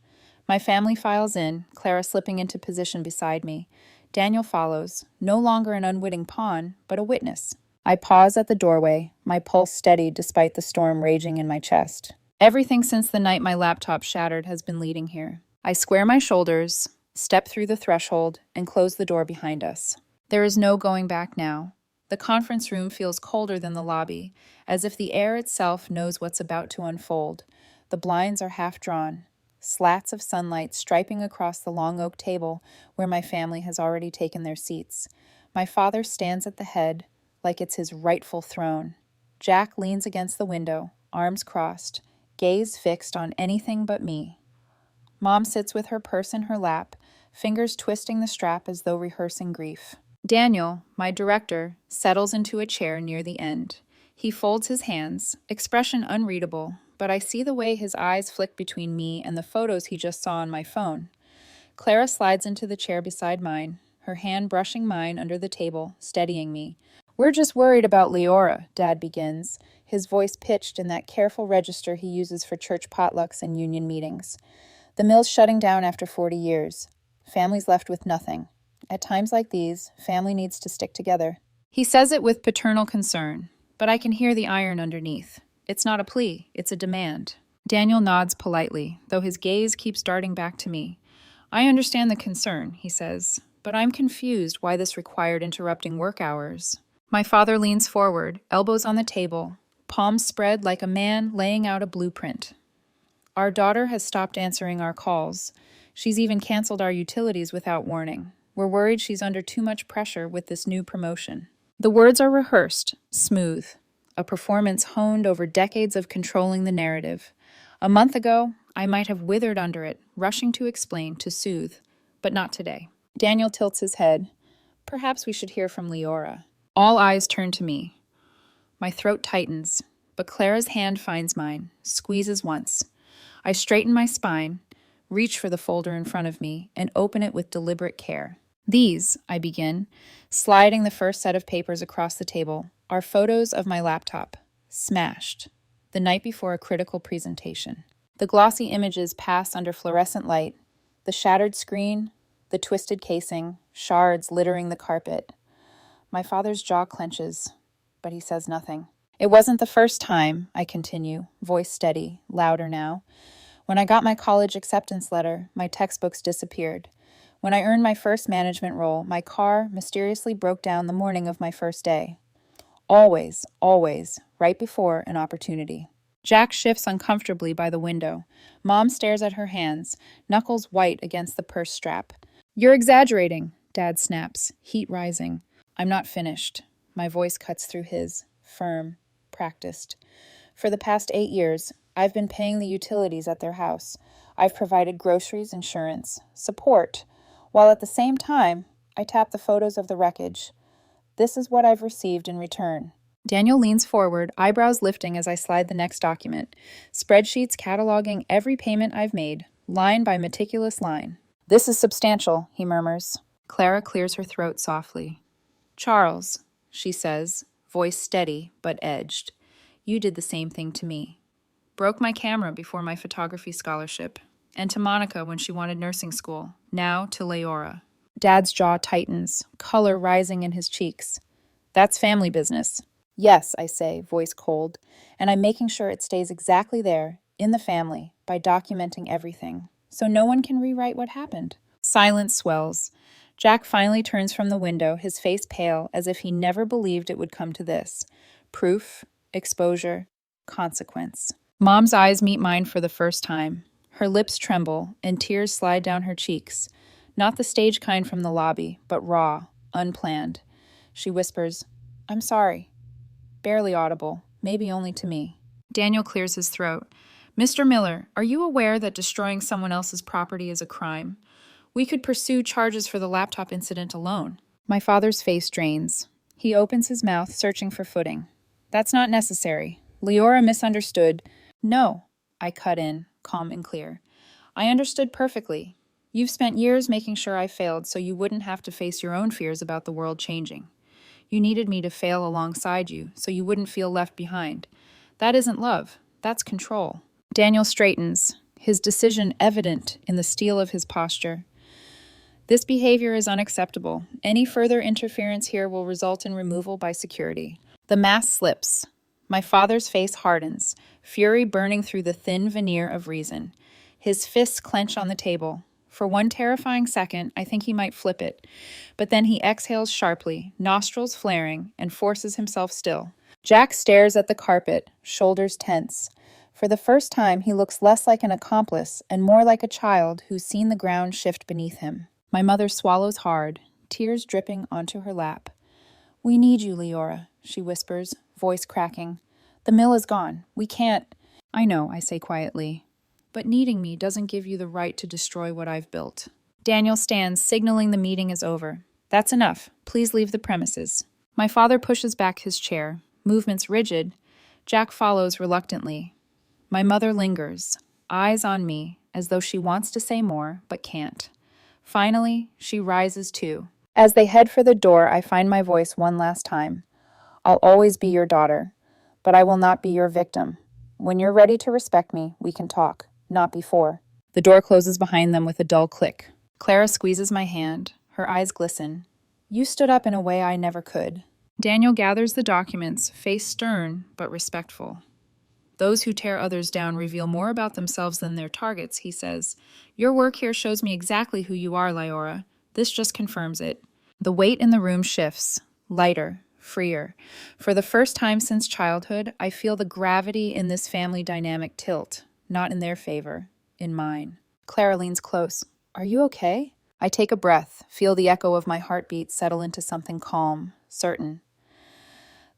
My family files in, Clara slipping into position beside me. Daniel follows, no longer an unwitting pawn, but a witness. I pause at the doorway, my pulse steady despite the storm raging in my chest. Everything since the night my laptop shattered has been leading here. I square my shoulders, step through the threshold, and close the door behind us. There is no going back now. The conference room feels colder than the lobby, as if the air itself knows what's about to unfold. The blinds are half drawn, slats of sunlight striping across the long oak table where my family has already taken their seats. My father stands at the head, like it's his rightful throne. Jack leans against the window, arms crossed, gaze fixed on anything but me. Mom sits with her purse in her lap, fingers twisting the strap as though rehearsing grief. Daniel, my director, settles into a chair near the end. He folds his hands, expression unreadable, but I see the way his eyes flick between me and the photos he just saw on my phone. Clara slides into the chair beside mine, her hand brushing mine under the table, steadying me. We're just worried about Liora, Dad begins, his voice pitched in that careful register he uses for church potlucks and union meetings. The mill's shutting down after 40 years. Family's left with nothing. At times like these, family needs to stick together. He says it with paternal concern, but I can hear the iron underneath. It's not a plea, it's a demand. Daniel nods politely, though his gaze keeps darting back to me. I understand the concern, he says, but I'm confused why this required interrupting work hours. My father leans forward, elbows on the table, palms spread like a man laying out a blueprint. Our daughter has stopped answering our calls. She's even canceled our utilities without warning. We're worried she's under too much pressure with this new promotion. The words are rehearsed, smooth, a performance honed over decades of controlling the narrative. A month ago, I might have withered under it, rushing to explain, to soothe, but not today. Daniel tilts his head. Perhaps we should hear from Liora. All eyes turn to me. My throat tightens, but Clara's hand finds mine, squeezes once. I straighten my spine, reach for the folder in front of me, and open it with deliberate care. These, I begin, sliding the first set of papers across the table, are photos of my laptop, smashed, the night before a critical presentation. The glossy images pass under fluorescent light, the shattered screen, the twisted casing, shards littering the carpet. My father's jaw clenches, but he says nothing. It wasn't the first time, I continue, voice steady, louder now. When I got my college acceptance letter, my textbooks disappeared. When I earned my first management role, my car mysteriously broke down the morning of my first day. Always, always, right before an opportunity. Jack shifts uncomfortably by the window. Mom stares at her hands, knuckles white against the purse strap. You're exaggerating, Dad snaps, heat rising. I'm not finished. My voice cuts through his, firm, practiced. For the past 8 years, I've been paying the utilities at their house. I've provided groceries, insurance, support, while at the same time, I tap the photos of the wreckage. This is what I've received in return. Daniel leans forward, eyebrows lifting as I slide the next document. Spreadsheets cataloging every payment I've made, line by meticulous line. This is substantial, he murmurs. Clara clears her throat softly. Charles, she says, voice steady but edged. You did the same thing to me. Broke my camera before my photography scholarship. And to Monica when she wanted nursing school. Now to Liora. Dad's jaw tightens, color rising in his cheeks. That's family business. Yes, I say, voice cold, and I'm making sure it stays exactly there, in the family, by documenting everything, so no one can rewrite what happened. Silence swells. Jack finally turns from the window, his face pale, as if he never believed it would come to this. Proof, exposure, consequence. Mom's eyes meet mine for the first time. Her lips tremble, and tears slide down her cheeks. Not the stage kind from the lobby, but raw, unplanned. She whispers, I'm sorry. Barely audible, maybe only to me. Daniel clears his throat. Mr. Miller, are you aware that destroying someone else's property is a crime? We could pursue charges for the laptop incident alone. My father's face drains. He opens his mouth, searching for footing. That's not necessary. Liora misunderstood. No, I cut in, calm and clear. I understood perfectly. You've spent years making sure I failed so you wouldn't have to face your own fears about the world changing. You needed me to fail alongside you, so you wouldn't feel left behind. That isn't love. That's control. Daniel straightens, his decision evident in the steel of his posture. This behavior is unacceptable. Any further interference here will result in removal by security. The mask slips. My father's face hardens, fury burning through the thin veneer of reason. His fists clench on the table. For one terrifying second, I think he might flip it. But then he exhales sharply, nostrils flaring, and forces himself still. Jack stares at the carpet, shoulders tense. For the first time, he looks less like an accomplice and more like a child who's seen the ground shift beneath him. My mother swallows hard, tears dripping onto her lap. We need you, Liora, she whispers, voice cracking. The mill is gone. We can't. I know, I say quietly. But needing me doesn't give you the right to destroy what I've built. Daniel stands, signaling the meeting is over. That's enough. Please leave the premises. My father pushes back his chair, movements rigid. Jack follows reluctantly. My mother lingers, eyes on me, as though she wants to say more, but can't. Finally, she rises too. As they head for the door, I find my voice one last time. I'll always be your daughter, but I will not be your victim. When you're ready to respect me, we can talk. Not before. The door closes behind them with a dull click. Clara squeezes my hand. Her eyes glisten. You stood up in a way I never could. Daniel gathers the documents, face stern but respectful. Those who tear others down reveal more about themselves than their targets, he says. Your work here shows me exactly who you are, Liora. This just confirms it. The weight in the room shifts. Lighter. Freer. For the first time since childhood, I feel the gravity in this family dynamic tilt. Not in their favor, in mine. Clara leans close. Are you okay? I take a breath, feel the echo of my heartbeat settle into something calm, certain.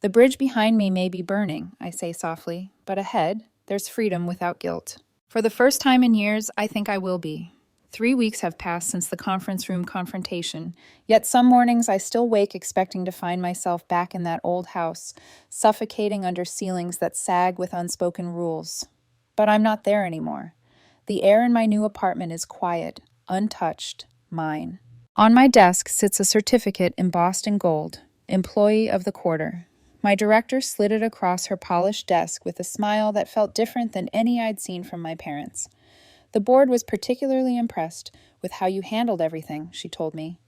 The bridge behind me may be burning, I say softly, but ahead, there's freedom without guilt. For the first time in years, I think I will be. 3 weeks have passed since the conference room confrontation, yet some mornings I still wake expecting to find myself back in that old house, suffocating under ceilings that sag with unspoken rules. But I'm not there anymore. The air in my new apartment is quiet, untouched, mine. On my desk sits a certificate embossed in gold, Employee of the Quarter. My director slid it across her polished desk with a smile that felt different than any I'd seen from my parents. The board was particularly impressed with how you handled everything, she told me.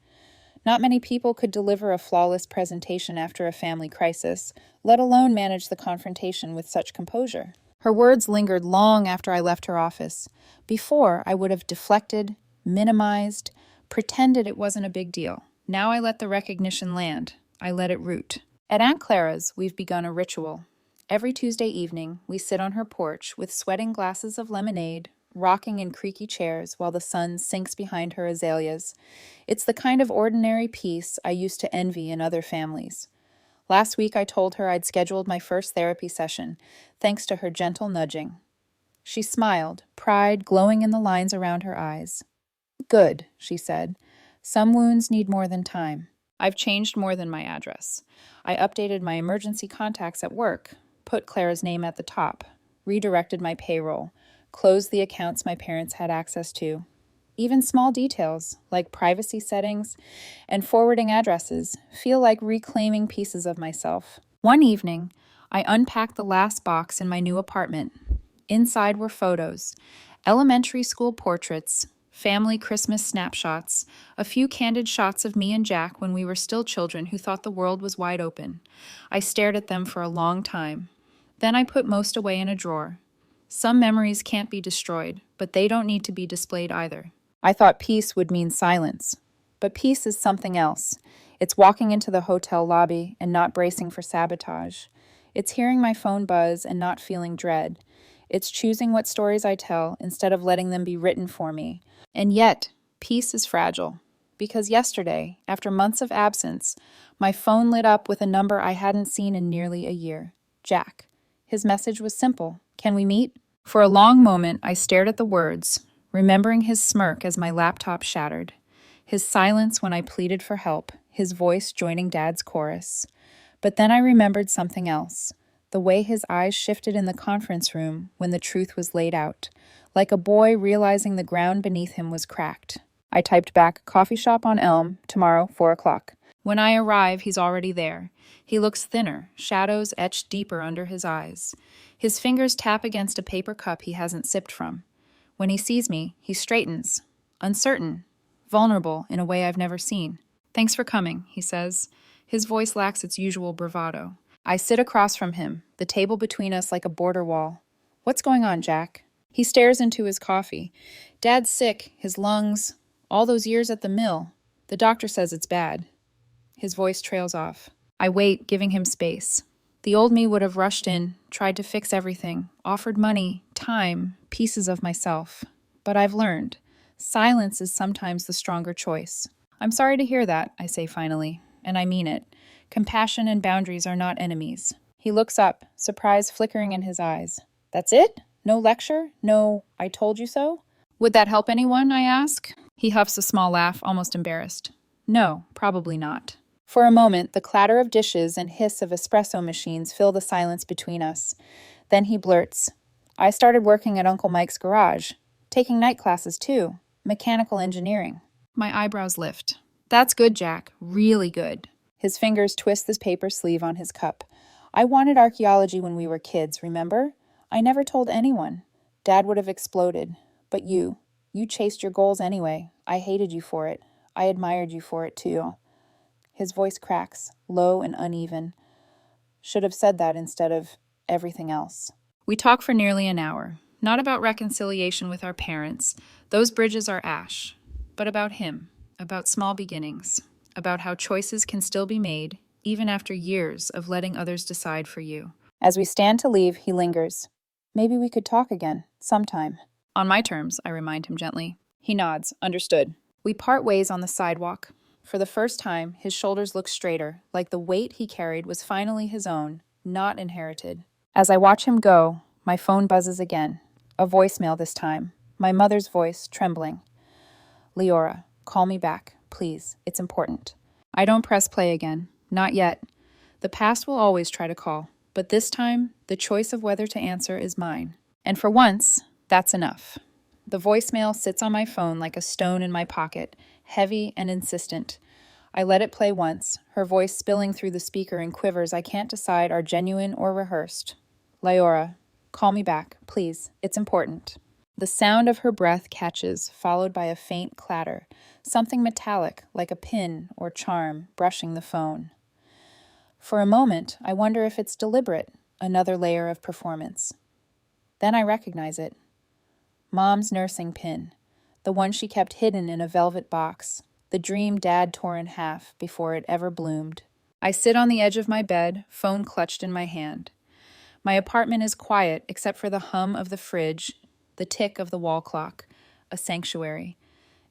Not many people could deliver a flawless presentation after a family crisis, let alone manage the confrontation with such composure. Her words lingered long after I left her office. Before, I would have deflected, minimized, pretended it wasn't a big deal. Now I let the recognition land. I let it root. At Aunt Clara's, we've begun a ritual. Every Tuesday evening, we sit on her porch with sweating glasses of lemonade, rocking in creaky chairs while the sun sinks behind her azaleas. It's the kind of ordinary peace I used to envy in other families. Last week, I told her I'd scheduled my first therapy session, thanks to her gentle nudging. She smiled, pride glowing in the lines around her eyes. Good, she said. Some wounds need more than time. I've changed more than my address. I updated my emergency contacts at work, put Clara's name at the top, redirected my payroll, closed the accounts my parents had access to. Even small details, like privacy settings and forwarding addresses, feel like reclaiming pieces of myself. One evening, I unpacked the last box in my new apartment. Inside were photos, elementary school portraits, family Christmas snapshots, a few candid shots of me and Jack when we were still children who thought the world was wide open. I stared at them for a long time. Then I put most away in a drawer. Some memories can't be destroyed, but they don't need to be displayed either. I thought peace would mean silence, but peace is something else. It's walking into the hotel lobby and not bracing for sabotage. It's hearing my phone buzz and not feeling dread. It's choosing what stories I tell instead of letting them be written for me. And yet, peace is fragile. Because yesterday, after months of absence, my phone lit up with a number I hadn't seen in nearly a year. Jack. His message was simple. Can we meet? For a long moment, I stared at the words, remembering his smirk as my laptop shattered, his silence when I pleaded for help, his voice joining Dad's chorus. But then I remembered something else, the way his eyes shifted in the conference room when the truth was laid out, like a boy realizing the ground beneath him was cracked. I typed back, coffee shop on Elm, tomorrow, 4 o'clock. When I arrive, he's already there. He looks thinner, shadows etched deeper under his eyes. His fingers tap against a paper cup he hasn't sipped from. When he sees me, he straightens, uncertain, vulnerable in a way I've never seen. Thanks for coming, he says. His voice lacks its usual bravado. I sit across from him, the table between us like a border wall. What's going on, Jack? He stares into his coffee. Dad's sick, his lungs, all those years at the mill. The doctor says it's bad. His voice trails off. I wait, giving him space. The old me would have rushed in, tried to fix everything, offered money, time, pieces of myself. But I've learned. Silence is sometimes the stronger choice. I'm sorry to hear that, I say finally, and I mean it. Compassion and boundaries are not enemies. He looks up, surprise flickering in his eyes. That's it? No lecture? No, I told you so? Would that help anyone, I ask? He huffs a small laugh, almost embarrassed. No, probably not. For a moment, the clatter of dishes and hiss of espresso machines fill the silence between us. Then he blurts, I started working at Uncle Mike's garage. Taking night classes, too. Mechanical engineering. My eyebrows lift. That's good, Jack. Really good. His fingers twist the paper sleeve on his cup. I wanted archaeology when we were kids, remember? I never told anyone. Dad would have exploded. But you chased your goals anyway. I hated you for it. I admired you for it, too. His voice cracks, low and uneven. Should have said that instead of everything else. We talk for nearly an hour, not about reconciliation with our parents. Those bridges are ash. But about him, about small beginnings, about how choices can still be made, even after years of letting others decide for you. As we stand to leave, he lingers. Maybe we could talk again, sometime. On my terms, I remind him gently. He nods, understood. We part ways on the sidewalk. For the first time, his shoulders look straighter, like the weight he carried was finally his own, not inherited. As I watch him go, my phone buzzes again. A voicemail this time. My mother's voice, trembling. Liora, call me back, please. It's important. I don't press play again. Not yet. The past will always try to call. But this time, the choice of whether to answer is mine. And for once, that's enough. The voicemail sits on my phone like a stone in my pocket, heavy and insistent. I let it play once, her voice spilling through the speaker in quivers I can't decide are genuine or rehearsed. Liora, call me back, please. It's important. The sound of her breath catches, followed by a faint clatter, something metallic, like a pin or charm, brushing the phone. For a moment, I wonder if it's deliberate, another layer of performance. Then I recognize it. Mom's nursing pin, the one she kept hidden in a velvet box, the dream Dad tore in half before it ever bloomed. I sit on the edge of my bed, phone clutched in my hand. My apartment is quiet except for the hum of the fridge, the tick of the wall clock, a sanctuary.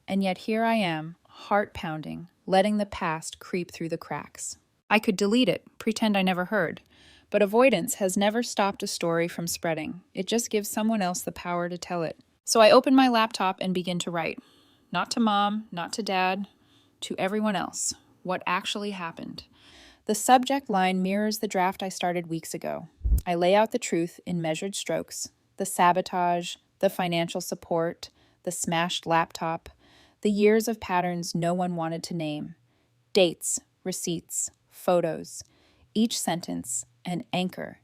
And yet here I am, heart pounding, letting the past creep through the cracks. I could delete it, pretend I never heard. But avoidance has never stopped a story from spreading. It just gives someone else the power to tell it. So I open my laptop and begin to write. Not to Mom, not to Dad, to everyone else. What actually happened. The subject line mirrors the draft I started weeks ago. I lay out the truth in measured strokes. The sabotage, the financial support, the smashed laptop, the years of patterns no one wanted to name. Dates, receipts, photos. Each sentence, an anchor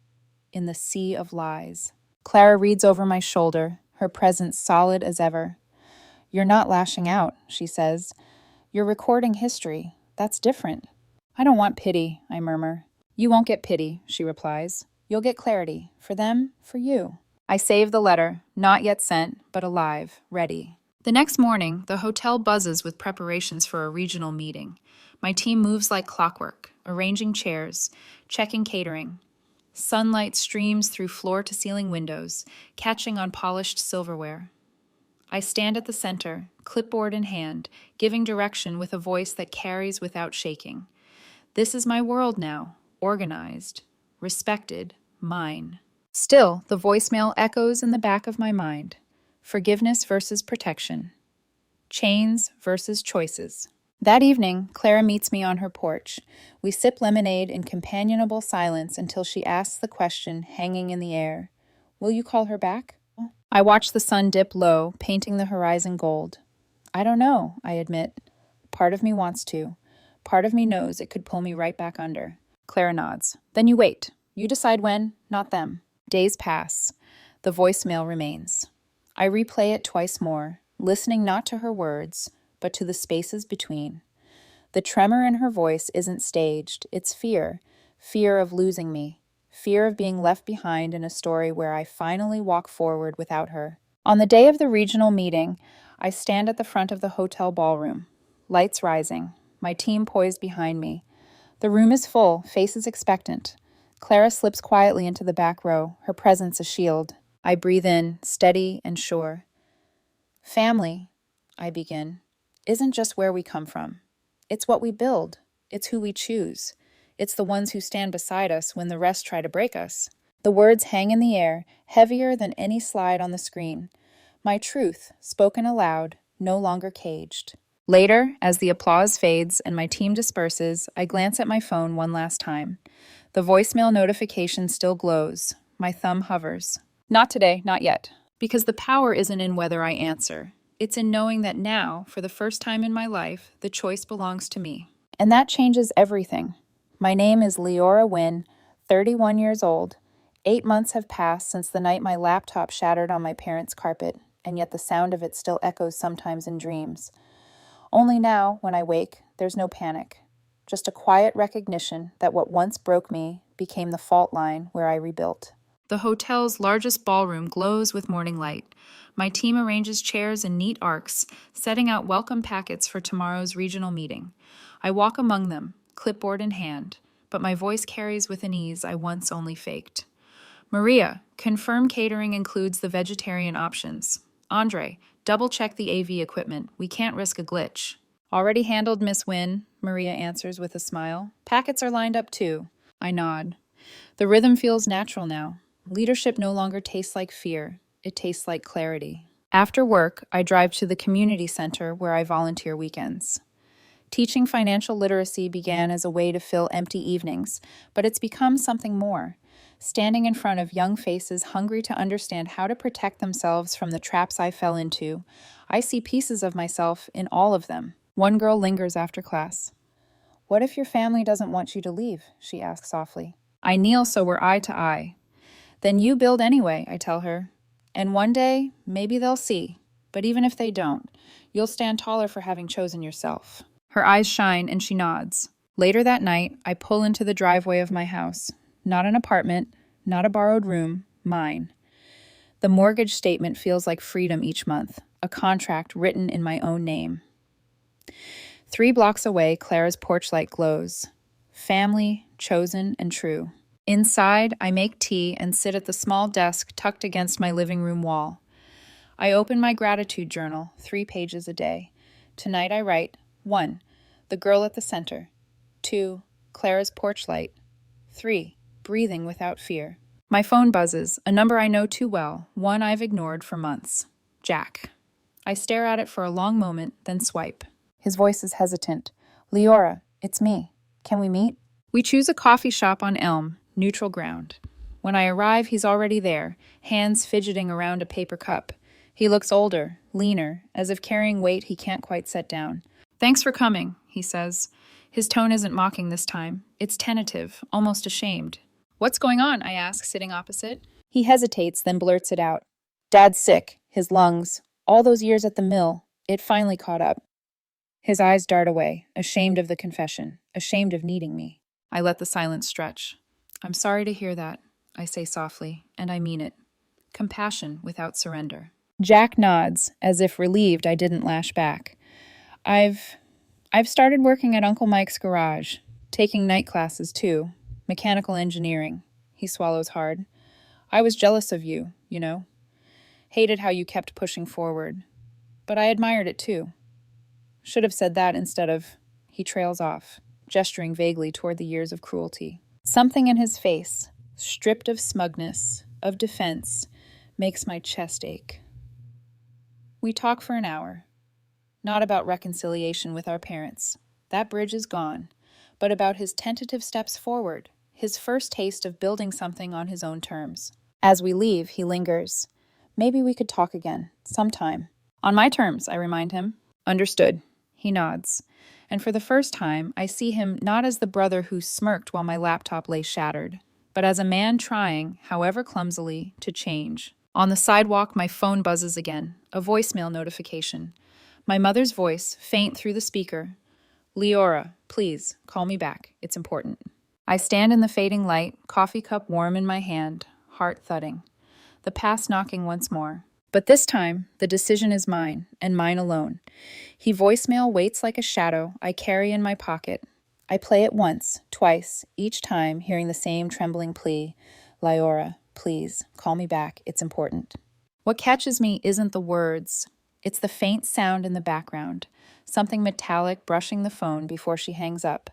in the sea of lies. Clara reads over my shoulder, her presence solid as ever. You're not lashing out, she says. You're recording history. That's different. I don't want pity, I murmur. You won't get pity, she replies. You'll get clarity. For them, for you. I save the letter, not yet sent, but alive, ready. The next morning, the hotel buzzes with preparations for a regional meeting. My team moves like clockwork, arranging chairs, checking catering. Sunlight streams through floor-to-ceiling windows, catching on polished silverware. I stand at the center, clipboard in hand, giving direction with a voice that carries without shaking. This is my world now, organized, respected, mine. Still, the voicemail echoes in the back of my mind. Forgiveness versus protection. Chains versus choices. That evening, Clara meets me on her porch. We sip lemonade in companionable silence until she asks the question hanging in the air. Will you call her back? I watch the sun dip low, painting the horizon gold. I don't know, I admit. Part of me wants to. Part of me knows it could pull me right back under. Clara nods. Then you wait. You decide when, not them. Days pass. The voicemail remains. I replay it twice more, listening not to her words, but to the spaces between. The tremor in her voice isn't staged, it's fear. Fear of losing me. Fear of being left behind in a story where I finally walk forward without her. On the day of the regional meeting, I stand at the front of the hotel ballroom. Lights rising, my team poised behind me. The room is full, faces expectant. Clara slips quietly into the back row, her presence a shield. I breathe in, steady and sure. Family, I begin, isn't just where we come from. It's what we build. It's who we choose. It's the ones who stand beside us when the rest try to break us. The words hang in the air, heavier than any slide on the screen. My truth, spoken aloud, no longer caged. Later, as the applause fades and my team disperses, I glance at my phone one last time. The voicemail notification still glows. My thumb hovers. Not today, not yet. Because the power isn't in whether I answer. It's in knowing that now, for the first time in my life, the choice belongs to me. And that changes everything. My name is Liora Wynn, 31 years old. 8 months have passed since the night my laptop shattered on my parents' carpet, and yet the sound of it still echoes sometimes in dreams. Only now, when I wake, there's no panic. Just a quiet recognition that what once broke me became the fault line where I rebuilt. The hotel's largest ballroom glows with morning light. My team arranges chairs in neat arcs, setting out welcome packets for tomorrow's regional meeting. I walk among them, clipboard in hand, but my voice carries with an ease I once only faked. Maria, confirm catering includes the vegetarian options. Andre, double-check the AV equipment. We can't risk a glitch. Already handled, Miss Wynn, Maria answers with a smile. Packets are lined up too. I nod. The rhythm feels natural now. Leadership no longer tastes like fear. It tastes like clarity. After work, I drive to the community center where I volunteer weekends. Teaching financial literacy began as a way to fill empty evenings, but it's become something more. Standing in front of young faces hungry to understand how to protect themselves from the traps I fell into, I see pieces of myself in all of them. One girl lingers after class. What if your family doesn't want you to leave? She asks softly. I kneel so we're eye to eye. Then you build anyway, I tell her. And one day, maybe they'll see. But even if they don't, you'll stand taller for having chosen yourself. Her eyes shine and she nods. Later that night, I pull into the driveway of my house. Not an apartment, not a borrowed room, mine. The mortgage statement feels like freedom each month, a contract written in my own name. 3 blocks away, Clara's porch light glows. Family, chosen, and true. Inside, I make tea and sit at the small desk tucked against my living room wall. I open my gratitude journal, 3 pages a day. Tonight I write, 1. The girl at the center. 2. Clara's porch light. 3. Breathing without fear. My phone buzzes, a number I know too well, one I've ignored for months. Jack. I stare at it for a long moment, then swipe. His voice is hesitant. Liora, it's me. Can we meet? We choose a coffee shop on Elm, neutral ground. When I arrive, he's already there, hands fidgeting around a paper cup. He looks older, leaner, as if carrying weight he can't quite set down. Thanks for coming, he says. His tone isn't mocking this time. It's tentative, almost ashamed. What's going on? I ask, sitting opposite. He hesitates, then blurts it out. Dad's sick, his lungs. All those years at the mill, it finally caught up. His eyes dart away, ashamed of the confession, ashamed of needing me. I let the silence stretch. I'm sorry to hear that, I say softly, and I mean it. Compassion without surrender. Jack nods, as if relieved I didn't lash back. I've started working at Uncle Mike's garage, taking night classes too, mechanical engineering. He swallows hard. I was jealous of you, you know. Hated how you kept pushing forward. But I admired it too. Should have said that instead of... He trails off, gesturing vaguely toward the years of cruelty. Something in his face, stripped of smugness, of defense, makes my chest ache. We talk for an hour. Not about reconciliation with our parents. That bridge is gone. But about his tentative steps forward, his first taste of building something on his own terms. As we leave, he lingers. Maybe we could talk again, sometime. On my terms, I remind him. Understood. He nods. And for the first time, I see him not as the brother who smirked while my laptop lay shattered, but as a man trying, however clumsily, to change. On the sidewalk, my phone buzzes again, a voicemail notification. My mother's voice, faint through the speaker. Liora, please, call me back. It's important. I stand in the fading light, coffee cup warm in my hand, heart thudding. The past knocking once more. But this time, the decision is mine, and mine alone. He voicemail waits like a shadow I carry in my pocket. I play it once, twice, each time hearing the same trembling plea. Liora, please, call me back. It's important. What catches me isn't the words. It's the faint sound in the background, something metallic brushing the phone before she hangs up.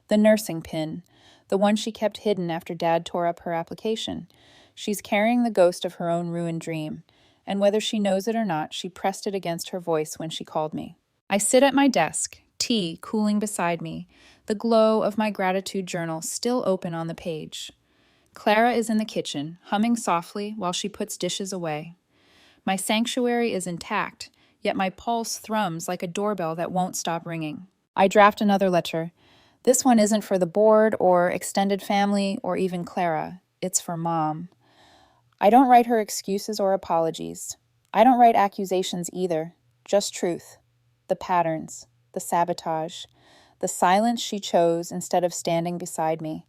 The nursing pin, the one she kept hidden after Dad tore up her application. She's carrying the ghost of her own ruined dream, and whether she knows it or not, she pressed it against her voice when she called me. I sit at my desk, tea cooling beside me, the glow of my gratitude journal still open on the page. Clara is in the kitchen, humming softly while she puts dishes away. My sanctuary is intact, yet my pulse thrums like a doorbell that won't stop ringing. I draft another letter. This one isn't for the board or extended family or even Clara. It's for Mom. I don't write her excuses or apologies. I don't write accusations either, just truth. The patterns, the sabotage, the silence she chose instead of standing beside me.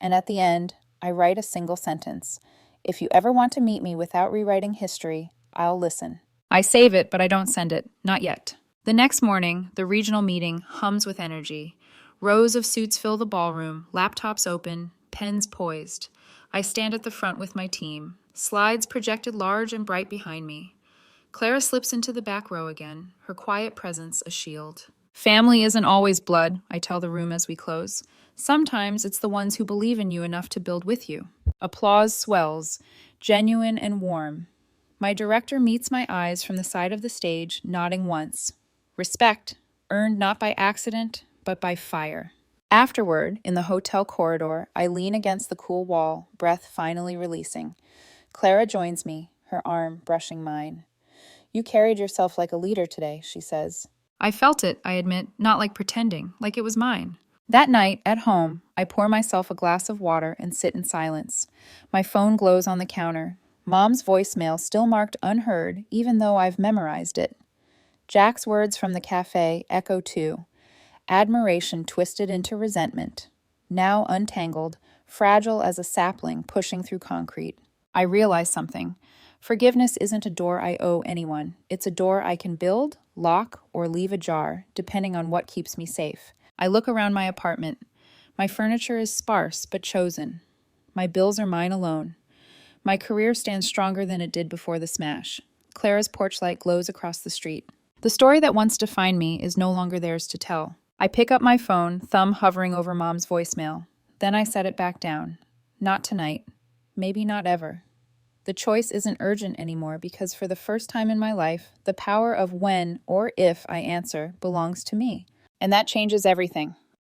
And at the end, I write a single sentence. If you ever want to meet me without rewriting history, I'll listen. I save it, but I don't send it. Not yet. The next morning, the regional meeting hums with energy. Rows of suits fill the ballroom, laptops open, pens poised. I stand at the front with my team, slides projected large and bright behind me. Clara slips into the back row again, her quiet presence a shield. Family isn't always blood, I tell the room as we close. Sometimes it's the ones who believe in you enough to build with you. Applause swells, genuine and warm. My director meets my eyes from the side of the stage, nodding once. Respect, earned not by accident, but by fire. Afterward, in the hotel corridor, I lean against the cool wall, breath finally releasing. Clara joins me, her arm brushing mine. You carried yourself like a leader today, she says. I felt it, I admit, not like pretending, like it was mine. That night, at home, I pour myself a glass of water and sit in silence. My phone glows on the counter. Mom's voicemail still marked unheard, even though I've memorized it. Jack's words from the cafe echo too. Admiration twisted into resentment. Now untangled, fragile as a sapling pushing through concrete. I realize something. Forgiveness isn't a door I owe anyone. It's a door I can build, lock, or leave ajar, depending on what keeps me safe. I look around my apartment. My furniture is sparse but chosen. My bills are mine alone. My career stands stronger than it did before the smash. Clara's porch light glows across the street. The story that once defined me is no longer theirs to tell. I pick up my phone, thumb hovering over Mom's voicemail. Then I set it back down. Not tonight. Maybe not ever. The choice isn't urgent anymore because for the first time in my life, the power of when or if I answer belongs to me. And that changes everything.